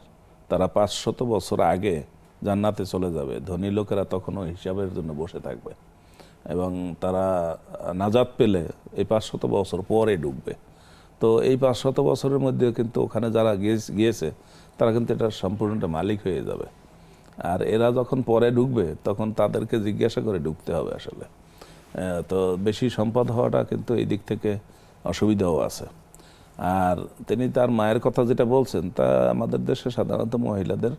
তারা 500 বছর আগে জান্নাতে চলে যাবে, ধনী লোকেরা তখনও হিসাবের জন্য বসে থাকবে এবং তারা নাজাত পেলে এই 500 বছর পরে ডুববে। তো এই 500 বছরের মধ্যে কিন্তু ওখানে যারা গিয়েছে তারা কিন্তু এটা সম্পূর্ণটা মালিক হয়ে যাবে। আর এরা যখন পরে ঢুকবে তখন তাদেরকে জিজ্ঞাসা করে ঢুকতে হবে আসলে। তো বেশি সম্পদ হওয়াটা কিন্তু এই দিক থেকে অসুবিধাও আছে। আর তিনি তার মায়ের কথা যেটা বলছেন, তা আমাদের দেশে সাধারণত মহিলাদের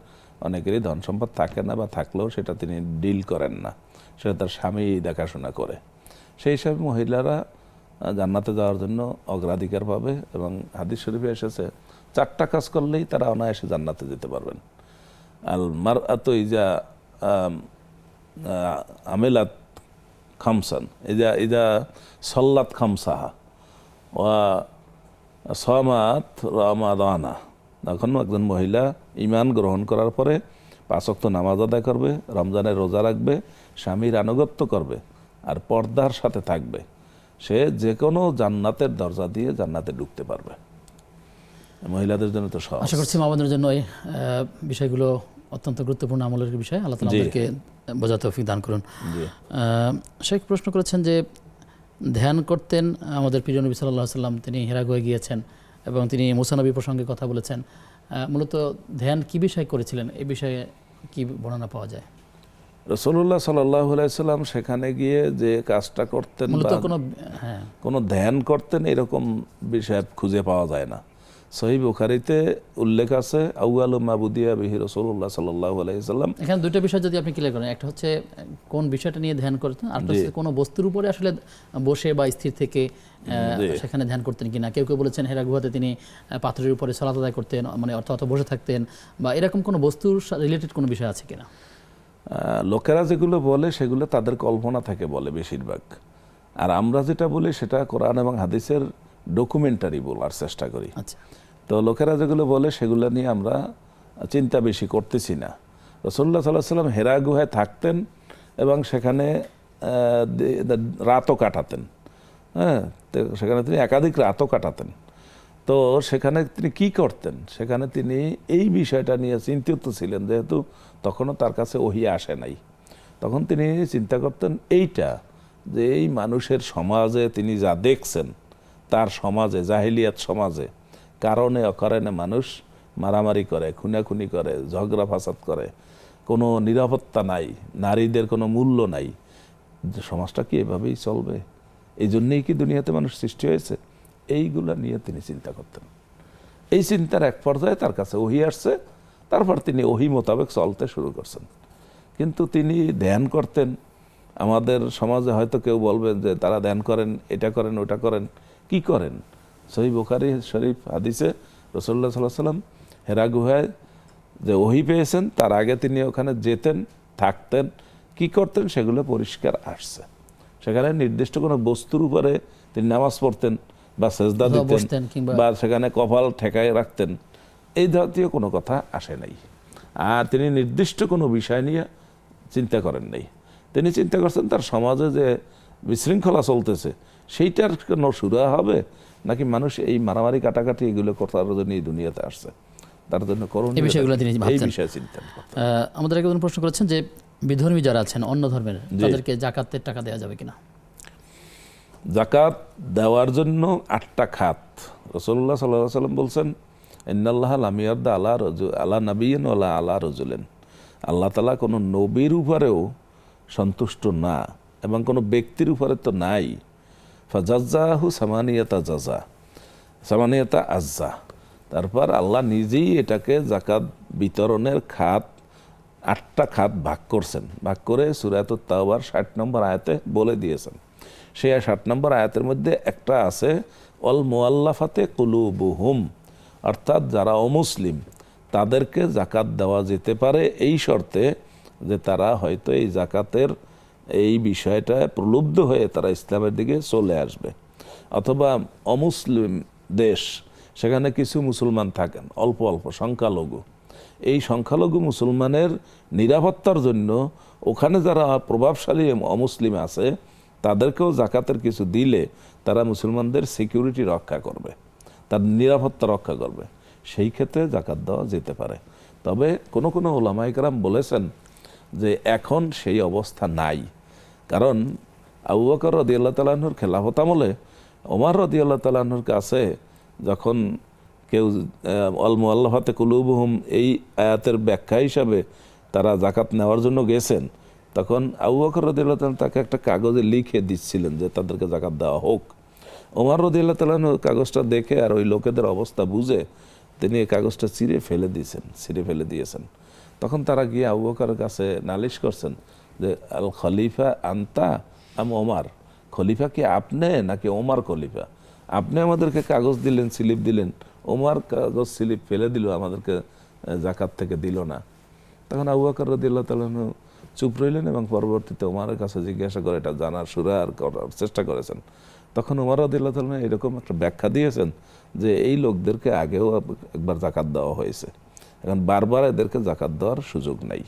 অনেকেরই ধন সম্পদ থাকে না, বা থাকলেও সেটা তিনি ডিল করেন না, সেটা তার স্বামী দেখাশোনা করে। সেই হিসাবে মহিলারা জান্নাতে যাওয়ার জন্য অগ্রাধিকার পাবে এবং হাদিস শরীফে এসেছে 4টা কাজ করলেই তারা অনায়াসে জান্নাতে যেতে পারবেন। আল মারআতু ইজা আমিলাত খামসান ইজা সাল্লাত খামসাহা ওয়া সামাত রামাদানা, তখন একজন মহিলা ঈমান গ্রহণ করার পরে 5 ওয়াক্ত নামাজ আদায় করবে, রমজানের রোজা রাখবে, স্বামীর আনুগত্য করবে আর পর্দার সাথে থাকবে, সে যে কোনো জান্নাতের দরজা দিয়ে জান্নাতে ঢুকতে পারবে। মহিলাদের জন্য তো সহজ। আশা করছি মা বোনদের জন্য এই বিষয়গুলো অত্যন্ত গুরুত্বপূর্ণ আমলের বিষয়। আল্লাহ তাআলা আমাদেরকে বোঝার তৌফিক দান করুন। শেখ প্রশ্ন করেছেন যে ধ্যান করতেন আমাদের প্রিয় নবী সাল্লাল্লাহু আলাইহি ওয়াসাল্লাম, তিনি হেরাগুয়ে গিয়েছেন এবং তিনি মুসা নবী প্রসঙ্গে কথা বলেছেন। মূলত ধ্যান কি বিষয় করেছিলেন, এই বিষয়ে কি বর্ণনা পাওয়া যায়? রাসূলুল্লাহ সাল্লাল্লাহু আলাইহি ওয়াসাল্লাম সেখানে গিয়ে যে কাজটা করতেন, মূলত কোনো ধ্যান করতেন এরকম বিষয় খুঁজে পাওয়া যায় না। সহিহ বুখারীতে উল্লেখ আছে আউয়ালু মা বুদিয়া বিহি রাসূলুল্লাহ সাল্লাল্লাহু আলাইহি ওয়াসাল্লাম। এখানে দুটো বিষয় যদি আপনি ক্লিয়ার করেন, একটা হচ্ছে কোন বিষয়টা নিয়ে ধ্যান করতেন, আর একটা হচ্ছে কোনো বস্তুর উপরে আসলে বসে বা স্থির থেকে সেখানে ধ্যান করতেন কিনা। কেউ কেউ বলেছেন হেরা গুহাতে তিনি পাথরের উপরে সালাত আদায় করতেন, মানে অর্থাৎ বসে থাকতেন, বা এরকম কোনো বস্তুর রিলেটেড কোনো বিষয় আছে কিনা। লোকেরা যেগুলো বলে সেগুলো তাদের কল্পনা থেকে বলে বেশিরভাগ, আর আমরা যেটা বলি সেটা কোরআন এবং হাদিসের ডকুমেন্টারি বলার চেষ্টা করি। আচ্ছা, তো লোকেরা যেগুলো বলে সেগুলো নিয়ে আমরা চিন্তা বেশি করতেছি না। রাসূলুল্লাহ সাল্লাল্লাহু আলাইহি ওয়াসাল্লাম হেরা গুহায় থাকতেন এবং সেখানে রাতও কাটাতেন। হ্যাঁ, তো সেখানে তিনি একাধিক রাতও কাটাতেন। তো সেখানে তিনি কি করতেন, সেখানে তিনি এই বিষয়টা নিয়ে চিন্তিত ছিলেন, যেহেতু তখনও তার কাছে ওহী আসে নাই। তখন তিনি চিন্তা করতেন এইটা যে এই মানুষের সমাজে তিনি যা দেখছেন তার সমাজে, জাহিলিয়াত সমাজে কারণে অকারণে মানুষ মারামারি করে, খুনাখুনি করে, ঝগড়া ফাসাদ করে, কোনো নিরাপত্তা নাই, নারীদের কোনো মূল্য নাই, যে সমাজটা কি এভাবেই চলবে? এই জন্যেই কি দুনিয়াতে মানুষ সৃষ্টি হয়েছে? এইগুলা নিয়ে তিনি চিন্তা করতেন। এই চিন্তার এক পর্যায়ে তার কাছে ওহী আসছে, তারপর তিনি ওহী মোতাবেক চলতে শুরু করছেন। কিন্তু তিনি ধ্যান করতেন। আমাদের সমাজে হয়তো কেউ বলবেন যে তারা ধ্যান করেন, এটা করেন, ওটা করেন। কি করেন? সহিহ বুখারী শরীফ হাদিসে রাসূলুল্লাহ সাল্লাল্লাহু আলাইহি ওয়াসাল্লাম হেরা গুহায় যে ওহী পেয়েছেন, তার আগে তিনি ওখানে যেতেন, থাকতেন, কি করতেন সেগুলো পরিষ্কার আসছে। সেখানে নির্দিষ্ট কোনো বস্তুর উপরে তিনি নামাজ পড়তেন বা সেজদা দিতেন বা সেখানে কপাল ঠেকায় রাখতেন, এই জাতীয় কোনো কথা আসে নাই। আর তিনি নির্দিষ্ট কোনো বিষয় নিয়ে চিন্তা করেন নাই। তিনি চিন্তা করছেন তার সমাজে যে বিশৃঙ্খলা চলতেছে সেইটার কোনো শুরু হবে, নাকি মানুষ এই মারামারি কাটাকাটি এগুলো করার জন্য এই দুনিয়াতে আসছে, তার জন্য করণীয় এই বিষয়ে চিন্তা করতেন। আমাদের একজন প্রশ্ন করেছেন যে বিধর্মী যারা আছেন অন্য ধর্মের, তাদেরকে জাকাতের টাকা দেওয়া যাবে কিনা? জাকাত দেওয়ার জন্য 8টা খাত রাসূলুল্লাহ সাল্লাল্লাহু আলাইহি ওয়াসাল্লাম বলছেন, ইন্নাল্লাহা লাম ইয়ারদা আলা নাবিয়্যিন ওয়ালা আলা রাজুলিন। আল্লাহ তাআলা কোনো নবীর উপরেও সন্তুষ্ট না এবং কোনো ব্যক্তির উপরে তো নাই। ফাজাজ্জাহু সামানিয়াতা আজ্জা। তারপর আল্লাহ নিজেই এটাকে জাকাত বিতরণের খাত 8টা খাত ভাগ করছেন। ভাগ করে সূরাতুত তাওবার 60 নম্বর আয়াতে বলে দিয়েছেন। সেই 60 নম্বর আয়াতের মধ্যে একটা আছে অল মুআল্লাফাতে কুলুবুহুম, অর্থাৎ যারা অমুসলিম তাদেরকে জাকাত দেওয়া যেতে পারে এই শর্তে যে তারা হয়তো এই জাকাতের এই বিষয়টায় প্রলুব্ধ হয়ে তারা ইসলামের দিকে চলে আসবে, অথবা অমুসলিম দেশ, সেখানে কিছু মুসলমান থাকেন অল্প অল্প সংখ্যালঘু, এই সংখ্যালঘু মুসলমানের নিরাপত্তার জন্য ওখানে যারা প্রভাবশালী অমুসলিম আছে তাদেরকেও জাকাতের কিছু দিলে তারা মুসলমানদের সিকিউরিটি রক্ষা করবে, তার নিরাপত্তা রক্ষা করবে, সেই ক্ষেত্রে জাকাত দেওয়া যেতে পারে। তবে কোনো কোনো উলামায়ে কেরাম বলেছেন যে এখন সেই অবস্থা নাই, কারণ আবু বকর রাদিয়াল্লাহু তাআলা আনহুর খেলাফত আমলে ওমর রাদিয়াল্লাহু তাআলা আনহুর কাছে যখন কেউ আল মুআল্লাফাতে কুলুবুহুম এই আয়াতের ব্যাখ্যা হিসাবে তারা জাকাত নেওয়ার জন্য গেছেন, তখন আবু বকর রাদিয়াল্লাহু তাআলা তাকে একটা কাগজে লিখে দিচ্ছিলেন যে তাদেরকে জাকাত দেওয়া হোক। ওমর রাদিয়াল্লাহু তাআলা কাগজটা দেখে আর ওই লোকেদের অবস্থা বুঝে তিনি এই কাগজটা ছিঁড়ে ফেলে দিয়েছেন। তখন তারা গিয়ে আবু বকরের কাছে নালিশ করছেন যে আল খলিফা আনতা আম ওমর, খলিফা কি আপনি নাকি ওমর খলিফা? আপনি আমাদেরকে কাগজ দিলেন, স্লিপ দিলেন, ওমর কাগজ স্লিপ ফেলে দিল, আমাদেরকে জাকাত থেকে দিল না। তখন আবু বকর রাদিয়াল্লাহু তাআলা চুপ রইলেন এবং পরবর্তীতে ওমরের কাছে জিজ্ঞাসা করে এটা জানার সুরার করার চেষ্টা করেছেন। তখন ওমর রাদিয়াল্লাহু তাআলা এরকম একটা ব্যাখ্যা দিয়েছেন যে এই লোকদেরকে আগেও একবার জাকাত দেওয়া হয়েছে, এখন বারবার এদেরকে জাকাত দেওয়ার সুযোগ নাই,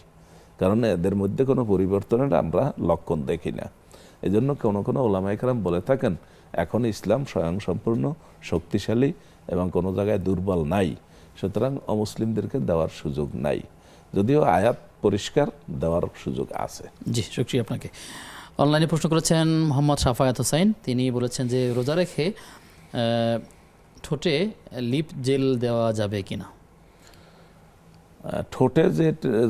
কারণ এদের মধ্যে কোনো পরিবর্তনের আমরা লক্ষণ দেখি না। এই জন্য কোনো কোনো উলামায়ে কেরাম বলে থাকেন এখন ইসলাম স্বয়ংসম্পূর্ণ শক্তিশালী এবং কোনো জায়গায় দুর্বল নাই, সুতরাং অমুসলিমদেরকে দেওয়ার সুযোগ নাই, যদিও আয়াত পরিষ্কার দেওয়ার সুযোগ আছে। জি, শুকরিয়া আপনাকে। অনলাইনে প্রশ্ন করেছেন মোহাম্মদ শাফায়াত হোসাইন, তিনি বলেছেন যে রোজা রেখে ঠোঁটে লিপ জেল দেওয়া যাবে কিনা? ঠোঁটে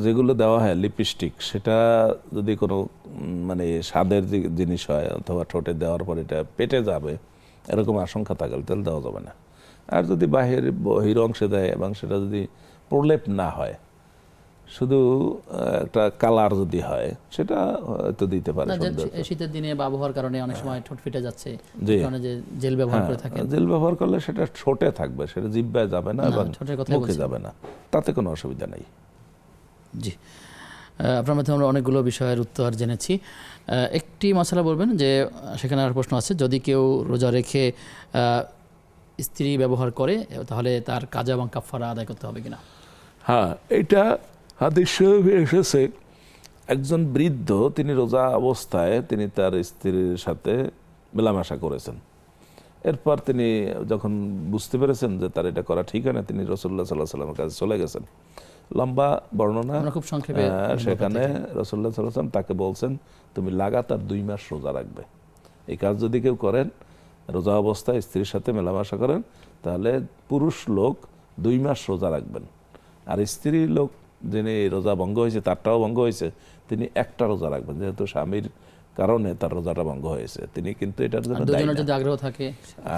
যেগুলো দেওয়া হয় লিপস্টিক, সেটা যদি কোনো মানে স্বাদের জিনিস হয় অথবা ঠোঁটে দেওয়ার পর এটা পেটে যাবে এরকম আশঙ্কা থাকলে তাহলে দেওয়া যাবে না। আর যদি বহির অংশে দেয় এবং সেটা যদি প্রলেপ না হয়, শুধু একটা কালার যদি হয়, সেটা হয়তো দিতে পারে। শীতের দিনে ব্যবহার কারণে অনেক সময় ঠোঁট ফেটে যাচ্ছে, যে জেল ব্যবহার করে থাকেন, জেল ব্যবহার করলে সেটা ঠোঁটে থাকবে, সেটা জিহ্বায় যাবে না এবং মুখে যাবে না, তাতে কোনো অসুবিধা নেই। জি, আপনার মধ্যে আমরা অনেকগুলো বিষয়ের উত্তর জেনেছি। একটি মশলা বলবেন যে সেখানে আর প্রশ্ন আছে, যদি কেউ রোজা রেখে স্ত্রী ব্যবহার করে তাহলে তার কাজা এবং কাফারা আদায় করতে হবে কিনা? হ্যাঁ, এটা হাদিস শরীফে এসেছে, একজন বৃদ্ধ তিনি রোজা অবস্থায় তিনি তার স্ত্রীর সাথে মেলামেশা করেছেন। এরপর তিনি যখন বুঝতে পেরেছেন যে তার এটা করা ঠিক হয় না, তিনি রাসূলুল্লাহ সাল্লাল্লাহু আলাইহি ওয়াসাল্লামের কাছে চলে গেছেন। লম্বা বর্ণনা, খুব সংক্ষেপে সেখানে রাসূলুল্লাহ সাল্লাল্লাহু আলাইহি ওয়াসাল্লাম তাকে বলছেন তুমি লাগাতার 2 মাস রোজা রাখবে। এই কাজ যদি কেউ করেন রোজা অবস্থায় স্ত্রীর সাথে মেলামেশা করেন, তাহলে পুরুষ লোক 2 মাস রোজা রাখবেন, আর স্ত্রী লোক যিনি রোজা ভঙ্গ হয়েছে তারটাও ভঙ্গ হয়েছে, তিনি একটা রোজা রাখবেন, যেহেতু স্বামীর কারণে তার রোজাটা ভঙ্গ হয়েছে, তিনি কিন্তু এটার জন্য দায়ী দুজনের না। যদি আগ্রহ থাকে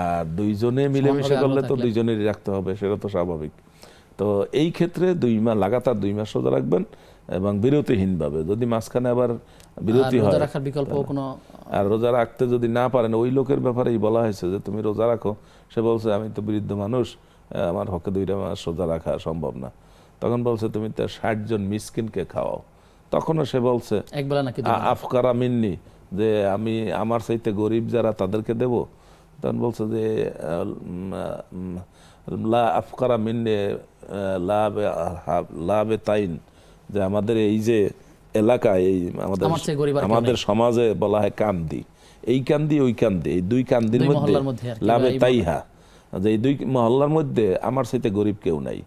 আর দুইজনে মিলেমিশে সমানভাবে করলে আগ্রহ তো থাকলে। দুইজনেরই রাখতে হবে, সেটা তো স্বাভাবিক। তো এই ক্ষেত্রে 2 মাস লাগাতার 2 মাস রোজা রাখবেন, এবং বিরতিহীনভাবে। যদি মাঝখানে আবার বিরতি আর রোজা হয়, রাখার বিকল্প কোনো আর রোজা রাখতে যদি না পারেন, ওই লোকের ব্যাপারেই বলা হয়েছে যে তুমি রোজা রাখো, সে বলছে আমি তো বৃদ্ধ মানুষ, আমার পক্ষে 2 মাস রোজা রাখা সম্ভব না। তখন বলছে তুমি তো 60 জন মিসকিনকে খাওয়াও। তখনও সে বলছে একবেলা নাকি দুবেলা? আফকারা মিন্নি, যে আমি আমার চাইতে গরিব যারা তাদেরকে দেব। তখন বলছে যে লা আফকারা মিন্নি লাবে তাইন, যে আমাদের এই যে এলাকায়, এই আমার চেয়ে গরিব আর কেউ আমাদের নেই। সমাজে বলা হয় কান্দি, এই কান্দি ওই কান্দি, এই 2 কান্দির দুই মধ্যে মহল্লার মধ্যে আর কি, লাবে বা এই তাইহা, যে এই 2 মহল্লার মধ্যে আমার চাইতে গরিব কেউ নাই।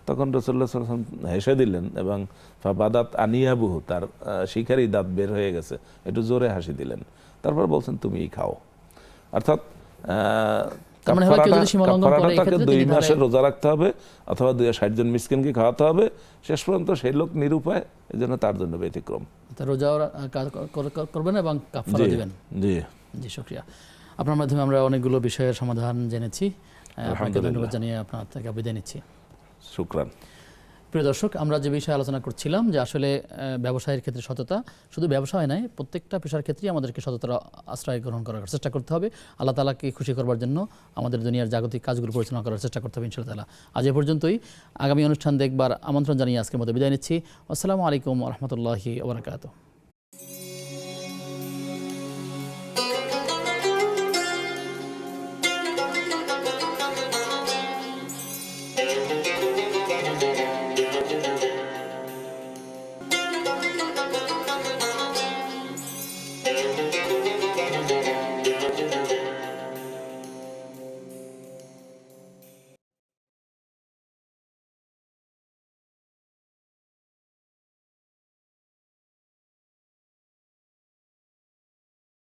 তখন রাসূলুল্লাহ সাল্লাল্লাহু আলাইহি ওয়াসাল্লাম হেসে দিলেন, এবং ফাবাদাত আনিয়াবুহু, তার শিকারি দাঁত বের হয়ে গেছে, একটু জোরে হাসি দিলেন। তারপর বলছেন তুমিই খাও। অর্থাৎ তার মানে হয় কেউ যদি সীমা লঙ্ঘন করে, কাফারাটা তাকে এক্ষেত্রে 2 তিনি মাসের তাহলে- রোজা রাখতে হবে, অথবা 60 জন মিসকিনকে খাওয়াতে হবে। শেষ পর্যন্ত সেই লোক নিরুপায়, এই জন্য তার জন্য ব্যতিক্রম। তো রোজাও করবেন এবং কাফারা জি দিবেন। জি, জি, শুকরিয়া। আপনার মাধ্যমে আমরা অনেকগুলো বিষয়ের সমাধান জেনেছি। আপনাকে আলহামদুলিল্লাহ। ধন্যবাদ জানিয়ে আপনার থেকে বিদায় নিচ্ছি। শুকরান। প্রিয় দর্শক, আমরা যে বিষয়ে আলোচনা করছিলাম যে আসলে ব্যবসায়ের ক্ষেত্রে সততা শুধু ব্যবসায় নয়, প্রত্যেকটা পেশার ক্ষেত্রেই আমাদেরকে সততার আশ্রয় গ্রহণ করার চেষ্টা করতে হবে। আল্লাহ তাআলাকে খুশি করবার জন্য আমাদের দুনিয়ার জাগতিক কাজগুলো পরিচালনা করার চেষ্টা করতে হবে ইনশাআল্লাহ তাআলা। আজ এ পর্যন্তই। আগামী অনুষ্ঠান দেখবার আমন্ত্রণ জানিয়ে আজকের মতো বিদায় নিচ্ছি। আসসালামু আলাইকুম ওয়া রাহমাতুল্লাহি ওয়া বারাকাতুহু।